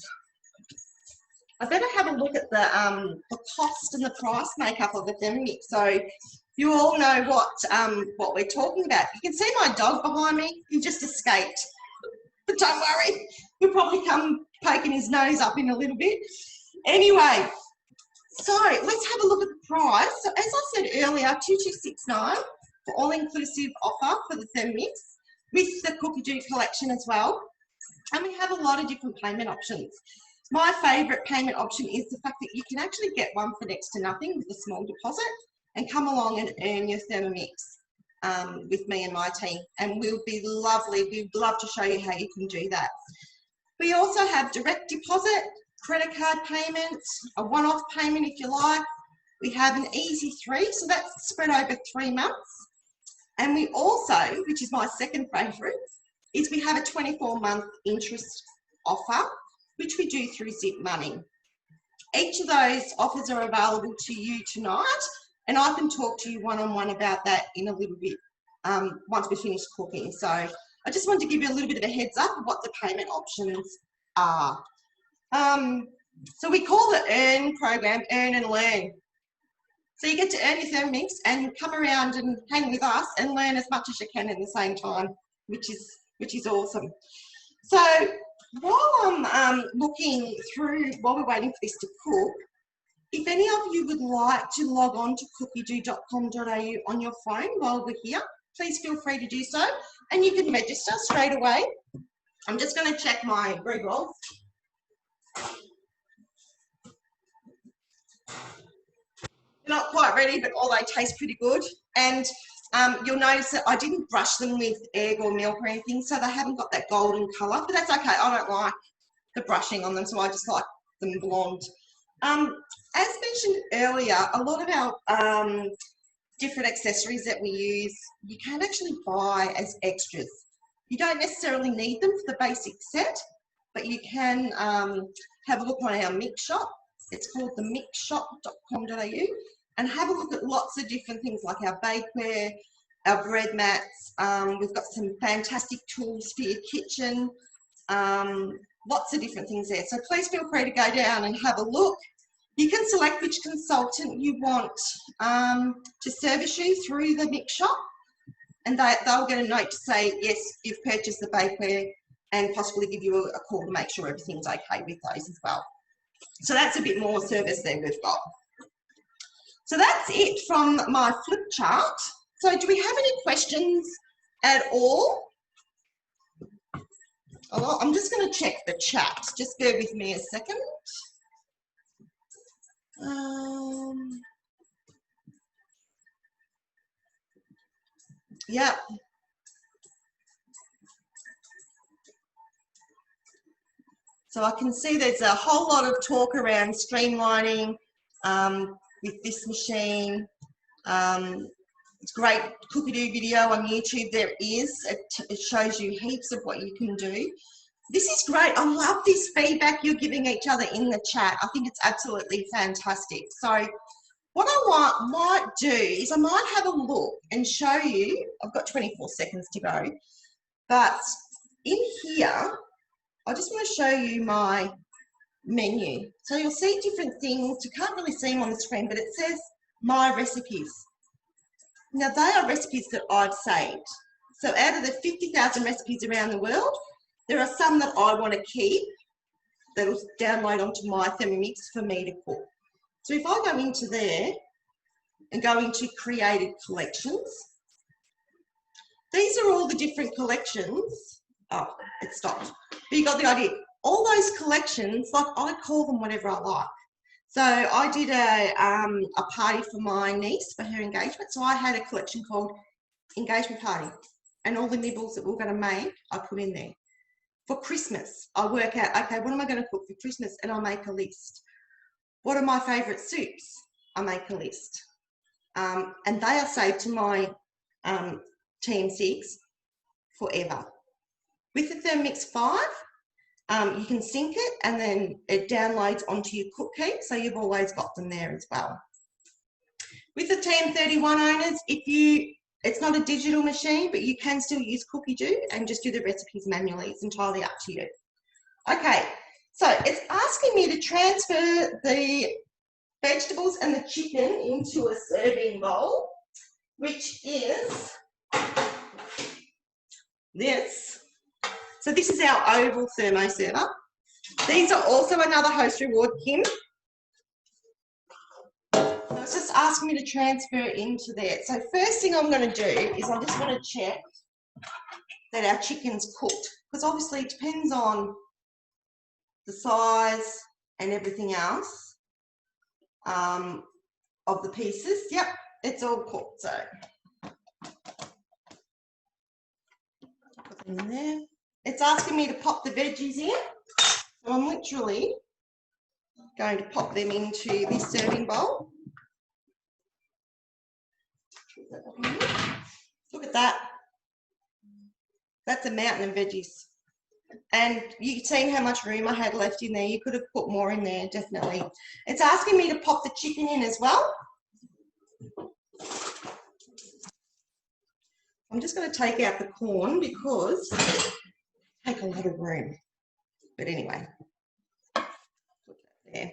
I better have a look at the cost and the price makeup of the Thermomix, so you all know what we're talking about. You can see my dog behind me. He just escaped, but don't worry, he'll probably come poking his nose up in a little bit. Anyway, so let's have a look at the price. So as I said earlier, 2269 for all-inclusive offer for the Thermomix with the Cookie Do collection as well. And we have a lot of different payment options. My favourite payment option is the fact that you can actually get one for next to nothing with a small deposit and come along and earn your Thermomix with me and my team. And we'll be lovely. We'd love to show you how you can do that. We also have direct deposit, credit card payments, a one-off payment if you like. We have an easy 3, so that's spread over 3 months. And we also, which is my second favourite, is we have a 24-month interest offer, which we do through Zip Money. Each of those offers are available to you tonight, and I can talk to you one-on-one about that in a little bit once we finish cooking. So I just wanted to give you a little bit of a heads up of what the payment options are. So we call the EARN program Earn and Learn. So you get to earn your Thermomix and come around and hang with us and learn as much as you can at the same time, which is awesome. So while I'm looking through, while we're waiting for this to cook, if any of you would like to log on to cookiedoo.com.au on your phone while we're here, please feel free to do so, and you can register straight away. I'm just going to check my bread rolls. They're not quite ready, but all they taste pretty good. And you'll notice that I didn't brush them with egg or milk or anything, so they haven't got that golden colour, but that's okay. I don't like the brushing on them, so I just like them blonde. As mentioned earlier, a lot of our different accessories that we use, you can actually buy as extras. You don't necessarily need them for the basic set, but you can have a look on our mix shop. It's called the mixshop.com.au, and have a look at lots of different things like our bakeware, our bread mats. We've got some fantastic tools for your kitchen, lots of different things there. So please feel free to go down and have a look. You can select which consultant you want to service you through the mix shop, and they'll get a note to say, yes, you've purchased the bakeware, and possibly give you a call to make sure everything's okay with those as well. So that's a bit more service there we've got. So that's it from my flip chart. So do we have any questions at all? Oh, I'm just going to check the chat. Just bear with me a second. Yeah. So I can see there's a whole lot of talk around streamlining with this machine. It's a great Cookie Do video on YouTube. There is. It shows you heaps of what you can do. This is great. I love this feedback you're giving each other in the chat. I think it's absolutely fantastic. So what I might do is I might have a look and show you. I've got 24 seconds to go. But in here, I just want to show you my menu. So you'll see different things. You can't really see them on the screen, but it says My Recipes. Now, they are recipes that I've saved. So out of the 50,000 recipes around the world, there are some that I want to keep that will download onto my Thermomix for me to cook. So if I go into there and go into Created Collections, these are all the different collections. Oh, it stopped. But you got the idea. All those collections, like I call them whatever I like. So I did a party for my niece for her engagement. So I had a collection called Engagement Party. and all the nibbles that we're going to make, I put in there. For Christmas, I work out, okay, what am I going to cook for Christmas? And I make a list. What are my favourite soups? I make a list. And they are saved to my TM6 forever. With the Thermomix 5, you can sync it and then it downloads onto your Cook Keep, so you've always got them there as well. With the TM31 owners, it's not a digital machine, but you can still use CookieDoo and just do the recipes manually. It's entirely up to you. Okay, so it's asking me to transfer the vegetables and the chicken into a serving bowl, which is this. So this is our oval thermo server. These are also another host reward, Kim. So it's just asking me to transfer into there. So first thing I'm going to do is I just want to check that our chicken's cooked, because obviously it depends on the size and everything else of the pieces. Yep, it's all cooked. So put them in there. It's asking me to pop the veggies in. So I'm literally going to pop them into this serving bowl. Look at that. That's a mountain of veggies. And you've seen how much room I had left in there. You could have put more in there, definitely. It's asking me to pop the chicken in as well. I'm just going to take out the corn because it takes a lot of room. But anyway, put that there.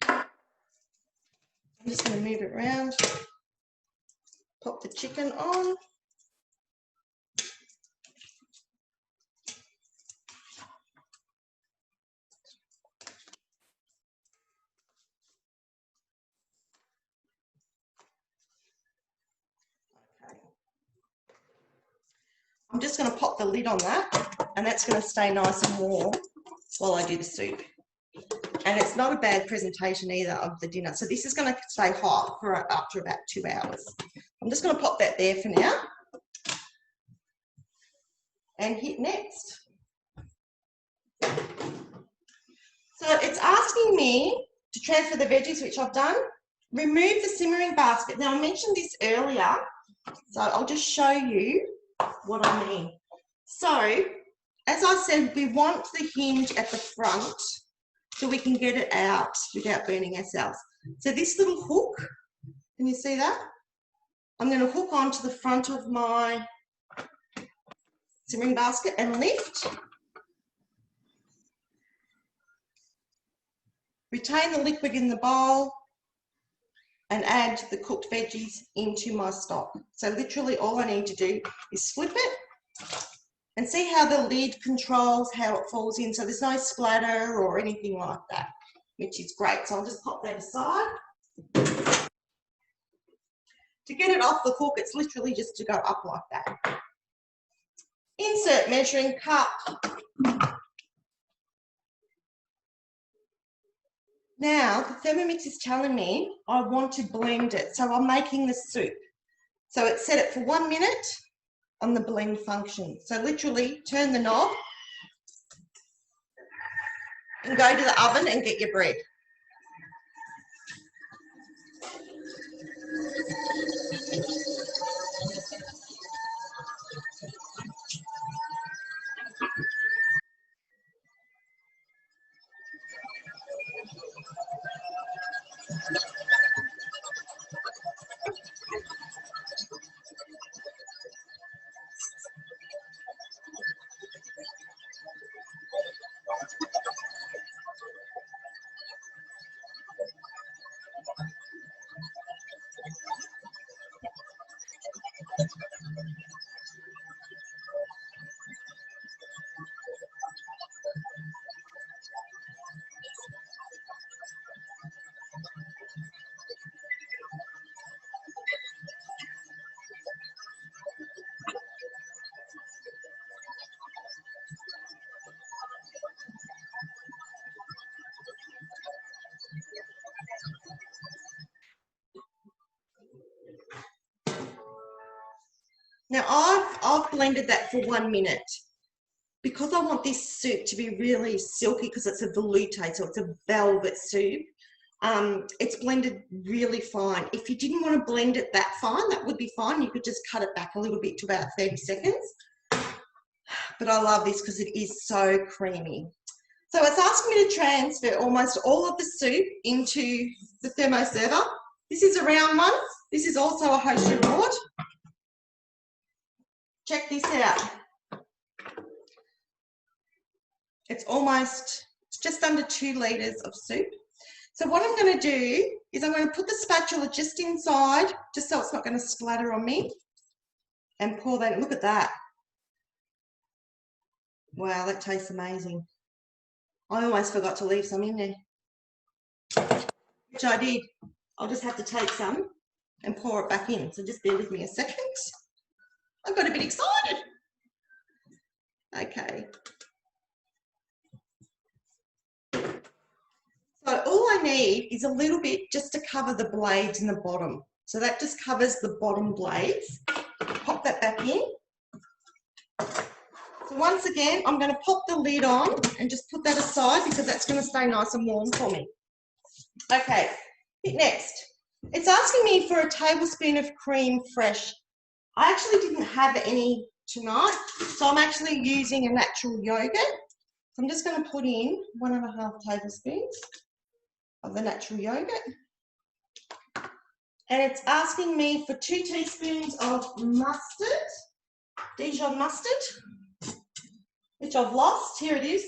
I'm just going to move it around. Pop the chicken on. I'm just going to pop the lid on that, and that's going to stay nice and warm while I do the soup. And it's not a bad presentation either of the dinner. So this is going to stay hot for up to about 2 hours. I'm just going to pop that there for now and hit next. So it's asking me to transfer the veggies, which I've done. Remove the simmering basket. Now I mentioned this earlier, so I'll just show you what I mean. So, as I said, we want the hinge at the front so we can get it out without burning ourselves. So this little hook, can you see that? I'm going to hook onto the front of my simmering basket and lift. Retain the liquid in the bowl and add the cooked veggies into my stock. So literally all I need to do is flip it and see how the lid controls how it falls in. So there's no splatter or anything like that, which is great. So I'll just pop that aside. To get it off the hook, it's literally just to go up like that. Insert measuring cup. Now, the Thermomix is telling me I want to blend it. So I'm making the soup. So it's set it for 1 minute on the blend function. So literally turn the knob and go to the oven and get your bread. Now I've blended that for 1 minute because I want this soup to be really silky because it's a veloute, so it's a velvet soup. It's blended really fine. If you didn't want to blend it that fine, that would be fine. You could just cut it back a little bit to about 30 seconds. But I love this because it is so creamy. So it's asking me to transfer almost all of the soup into the thermoserver. This is a round one. This is also a host reward. Check this out. It's just under 2 litres of soup. So what I'm going to do is I'm going to put the spatula just inside, just so it's not going to splatter on me, and pour that. Look at that. Wow, that tastes amazing. I almost forgot to leave some in there, which I did. I'll just have to take some and pour it back in. So just bear with me a second. I got a bit excited. Okay. So all I need is a little bit just to cover the blades in the bottom. So that just covers the bottom blades. Pop that back in. So once again, I'm going to pop the lid on and just put that aside because that's going to stay nice and warm for me. Okay, hit next. It's asking me for a tablespoon of cream fresh. I actually didn't have any tonight, so I'm actually using a natural yogurt. So I'm just going to put in 1.5 tablespoons of the natural yogurt. And it's asking me for 2 teaspoons of mustard, Dijon mustard, which I've lost. Here it is.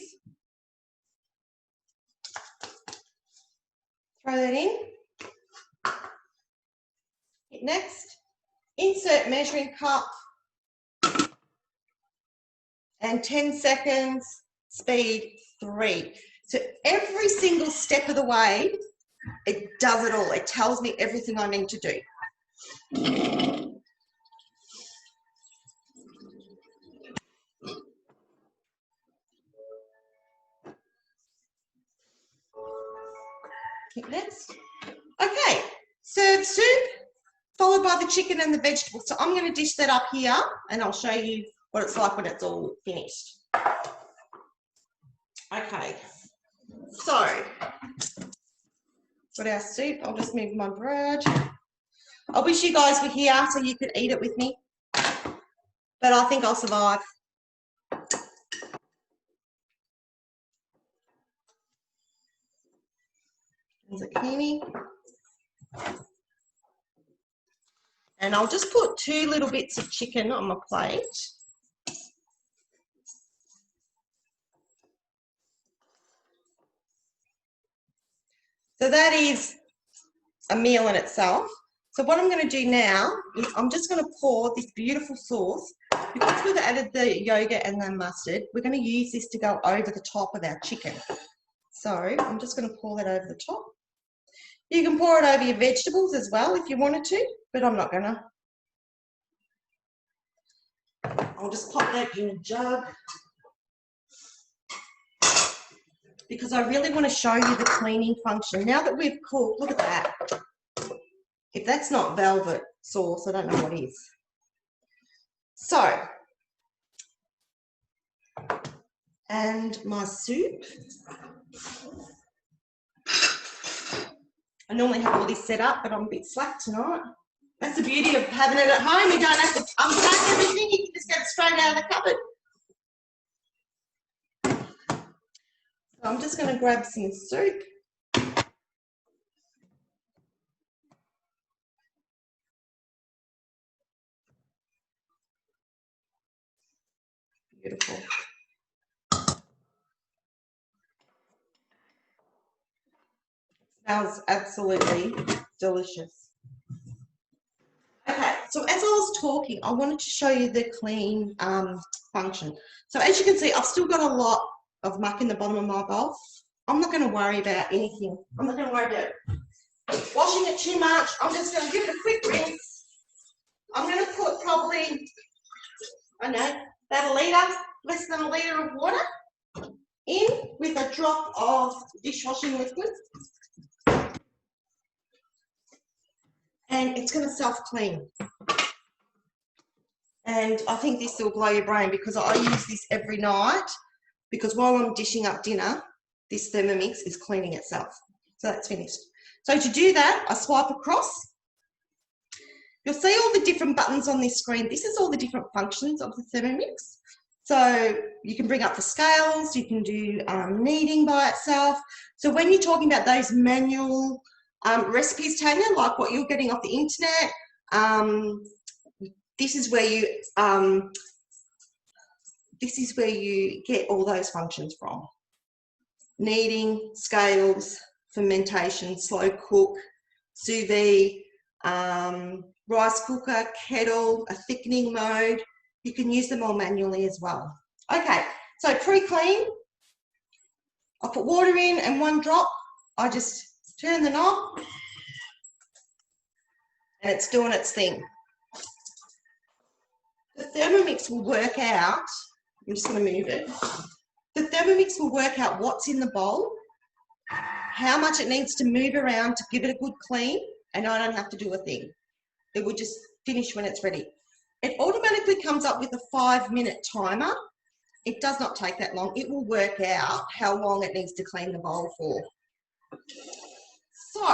Throw that in. Hit next. Insert measuring cup. And 10 seconds, speed 3. So every single step of the way, it does it all. It tells me everything I need to do. Next. Okay, serve soup, followed by the chicken and the vegetables. So I'm going to dish that up here and I'll show you what it's like when it's all finished. Okay, so got our soup. I'll just move my bread. I wish you guys were here so you could eat it with me, but I think I'll survive. Zucchini. And I'll just put 2 little bits of chicken on my plate. So that is a meal in itself. So what I'm going to do now is I'm just going to pour this beautiful sauce. Because we've added the yogurt and the mustard, we're going to use this to go over the top of our chicken. So I'm just going to pour that over the top. You can pour it over your vegetables as well if you wanted to, but I'm not going to. I'll just pop that in a jug because I really want to show you the cleaning function. Now that we've cooked, look at that. If that's not velvet sauce, I don't know what is. So, and my soup. I normally have all this set up, but I'm a bit slack tonight. That's the beauty of having it at home. You don't have to unpack everything. You can just get it straight out of the cupboard. So I'm just going to grab some soup. Beautiful. Smells absolutely delicious. Okay, so as I was talking, I wanted to show you the clean function. So as you can see, I've still got a lot of muck in the bottom of my bowl. I'm not going to worry about anything. I'm not going to worry about washing it too much. I'm just going to give it a quick rinse. I'm going to put probably, I don't know, about a litre, less than a litre of water in with a drop of dishwashing liquid. And it's going to self-clean. And I think this will blow your brain because I use this every night, because while I'm dishing up dinner, this Thermomix is cleaning itself. So that's finished. So to do that, I swipe across. You'll see all the different buttons on this screen. This is all the different functions of the Thermomix. So you can bring up the scales, you can do kneading by itself. So when you're talking about those manual recipes, Tanya, like what you're getting off the internet, this is where you get all those functions from. Kneading, scales, fermentation, slow cook, sous vide, rice cooker, kettle, a thickening mode. You can use them all manually as well. Okay, so pre-clean. I put water in and 1 drop. I just turn the knob and it's doing its thing. The Thermomix will work out, I'm just going to move it. The Thermomix will work out what's in the bowl, how much it needs to move around to give it a good clean, and I don't have to do a thing. It will just finish when it's ready. It automatically comes up with a 5-minute timer. It does not take that long. It will work out how long it needs to clean the bowl for. So,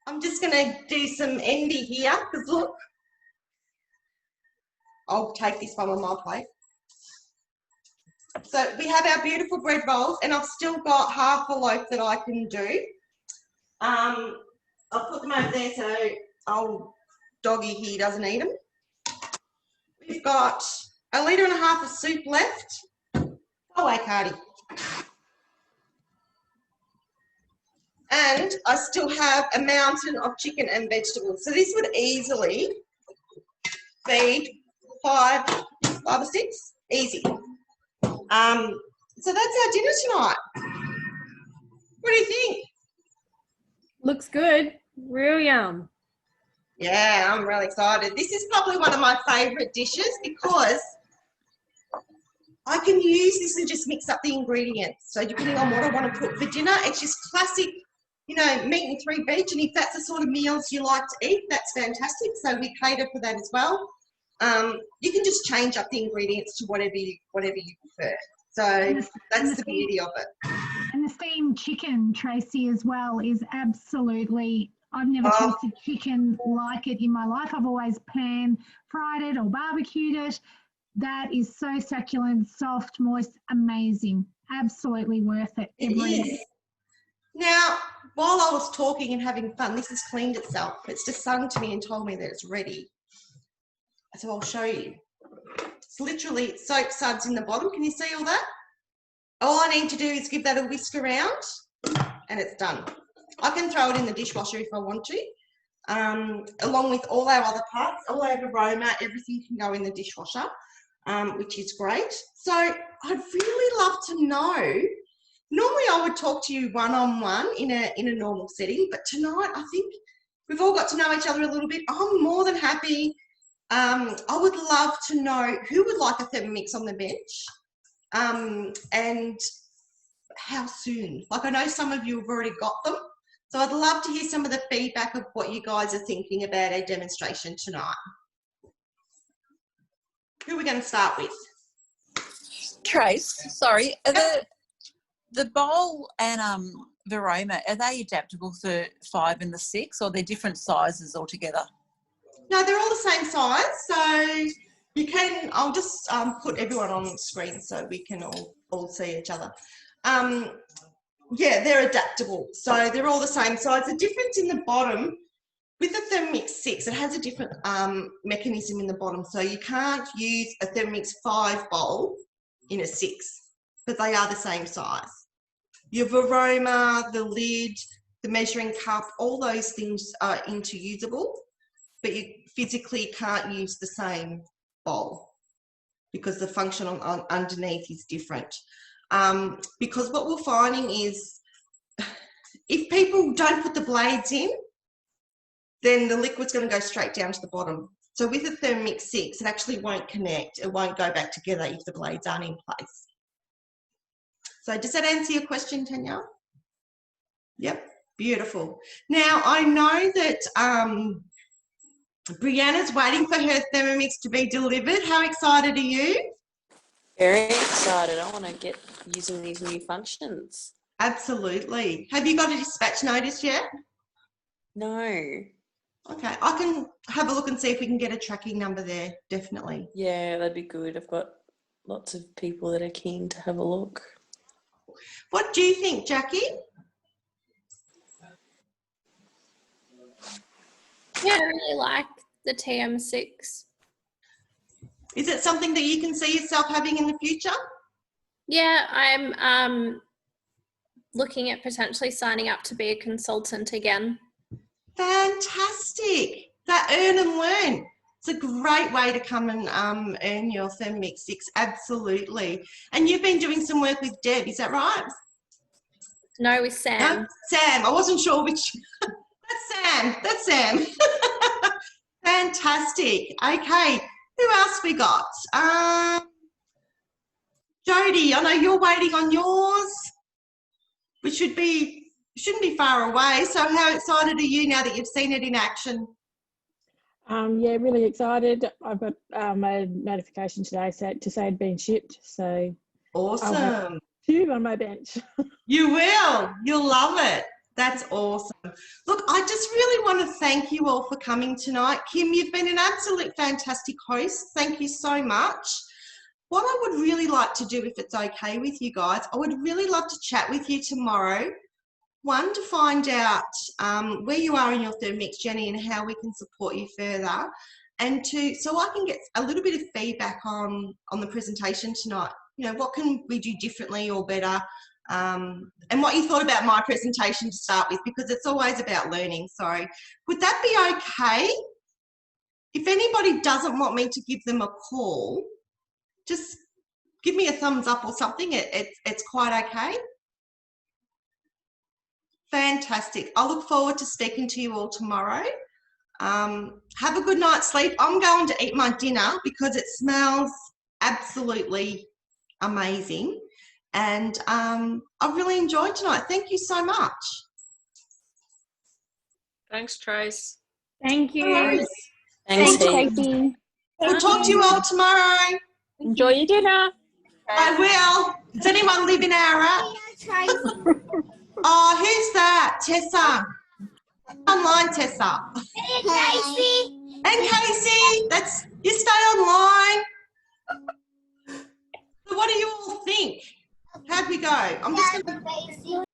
I'm just going to do some envy here, because look, I'll take this one on my plate. So we have our beautiful bread rolls, and I've still got half a loaf that I can do. I'll put them over there so old doggy here doesn't eat them. We've got 1.5 litres of soup left. Go away, Cardi. And I still have a mountain of chicken and vegetables. So this would easily feed 5 or 6, easy. So that's our dinner tonight. What do you think? Looks good. Real yum. Yeah, I'm really excited. This is probably one of my favourite dishes because I can use this and just mix up the ingredients. So depending on what I want to cook for dinner, it's just classic, you know, meat and 3 veg. And if that's the sort of meals you like to eat, that's fantastic. So we cater for that as well. You can just change up the ingredients to whatever you prefer. So that's the beauty of it. And the steamed chicken, Tracy, as well, is absolutely, I've never tasted chicken like it in my life. I've always pan-fried it or barbecued it. That is so succulent, soft, moist, amazing. Absolutely worth it. It is. Now, while I was talking and having fun, this has cleaned itself. It's just sung to me and told me that it's ready. So I'll show you. It's literally soap suds in the bottom. Can you see all that? All I need to do is give that a whisk around and it's done. I can throw it in the dishwasher if I want to. Along with all our other parts, all our aroma, everything can go in the dishwasher, which is great. So I'd really love to know. Normally I would talk to you one-on-one in a normal setting, but tonight I think we've all got to know each other a little bit. I'm more than happy. I would love to know who would like a Thermomix on the bench and how soon. Like I know some of you have already got them, so I'd love to hear some of the feedback of what you guys are thinking about our demonstration tonight. Who are we going to start with? Trace, sorry, are the bowl and Varoma, are they adaptable for 5 and the 6, or they're different sizes altogether? No, they're all the same size, so you can, I'll just put everyone on the screen so we can all see each other. Yeah, they're adaptable, so they're all the same size. The difference in the bottom, with the Thermomix 6, it has a different mechanism in the bottom, so you can't use a Thermomix 5 bowl in a 6, but they are the same size. Your Varoma, the lid, the measuring cup, all those things are interusable, but you physically can't use the same bowl because the function on underneath is different. Because what we're finding is if people don't put the blades in, then the liquid's going to go straight down to the bottom. So with the Thermomix 6, it actually won't connect. It won't go back together if the blades aren't in place. So does that answer your question, Tanya? Yep, beautiful. Now, I know that Brianna's waiting for her Thermomix to be delivered. How excited are you? Very excited. I want to get using these new functions. Absolutely. Have you got a dispatch notice yet? No. Okay, I can have a look and see if we can get a tracking number there, definitely. Yeah, that'd be good. I've got lots of people that are keen to have a look. What do you think, Jackie? Yeah, I really like the TM6. Is it something that you can see yourself having in the future? Yeah, I'm looking at potentially signing up to be a consultant again. Fantastic. That earn and learn. It's a great way to come and earn your Thermomix 6, absolutely. And you've been doing some work with Deb, is that right? No, with Sam. No? Sam, I wasn't sure which. That's Sam. Fantastic. Okay, who else we got? Jody, I know you're waiting on yours, which shouldn't be far away. So how excited are you now that you've seen it in action? Yeah, really excited. I've got a notification today to say it'd been shipped. So awesome. I'll have 2 on my bench. You will. You'll love it. That's awesome. Look, I just really want to thank you all for coming tonight. Kim, you've been an absolute fantastic host. Thank you so much. What I would really like to do, if it's okay with you guys, I would really love to chat with you tomorrow. One, to find out where you are in your Thermomix journey and how we can support you further. And two, so I can get a little bit of feedback on the presentation tonight. You know, what can we do differently or better? And what you thought about my presentation to start with, because it's always about learning. So would that be okay? If anybody doesn't want me to give them a call, just give me a thumbs up or something. It's quite okay. Fantastic. I look forward to speaking to you all tomorrow. Have a good night's sleep. I'm going to eat my dinner because it smells absolutely amazing. And I've really enjoyed tonight. Thank you so much. Thanks, Trace. Thank you. No worries. Thanks, Thanks, Steve. Tracy. We'll talk to you all tomorrow. Enjoy your dinner. I will. Does anyone live in Ararat? Oh, who's that? Tessa. Online, Tessa. Hey, Casey. And Casey. You stay online. So what do you all think? How'd we go? I'm just going to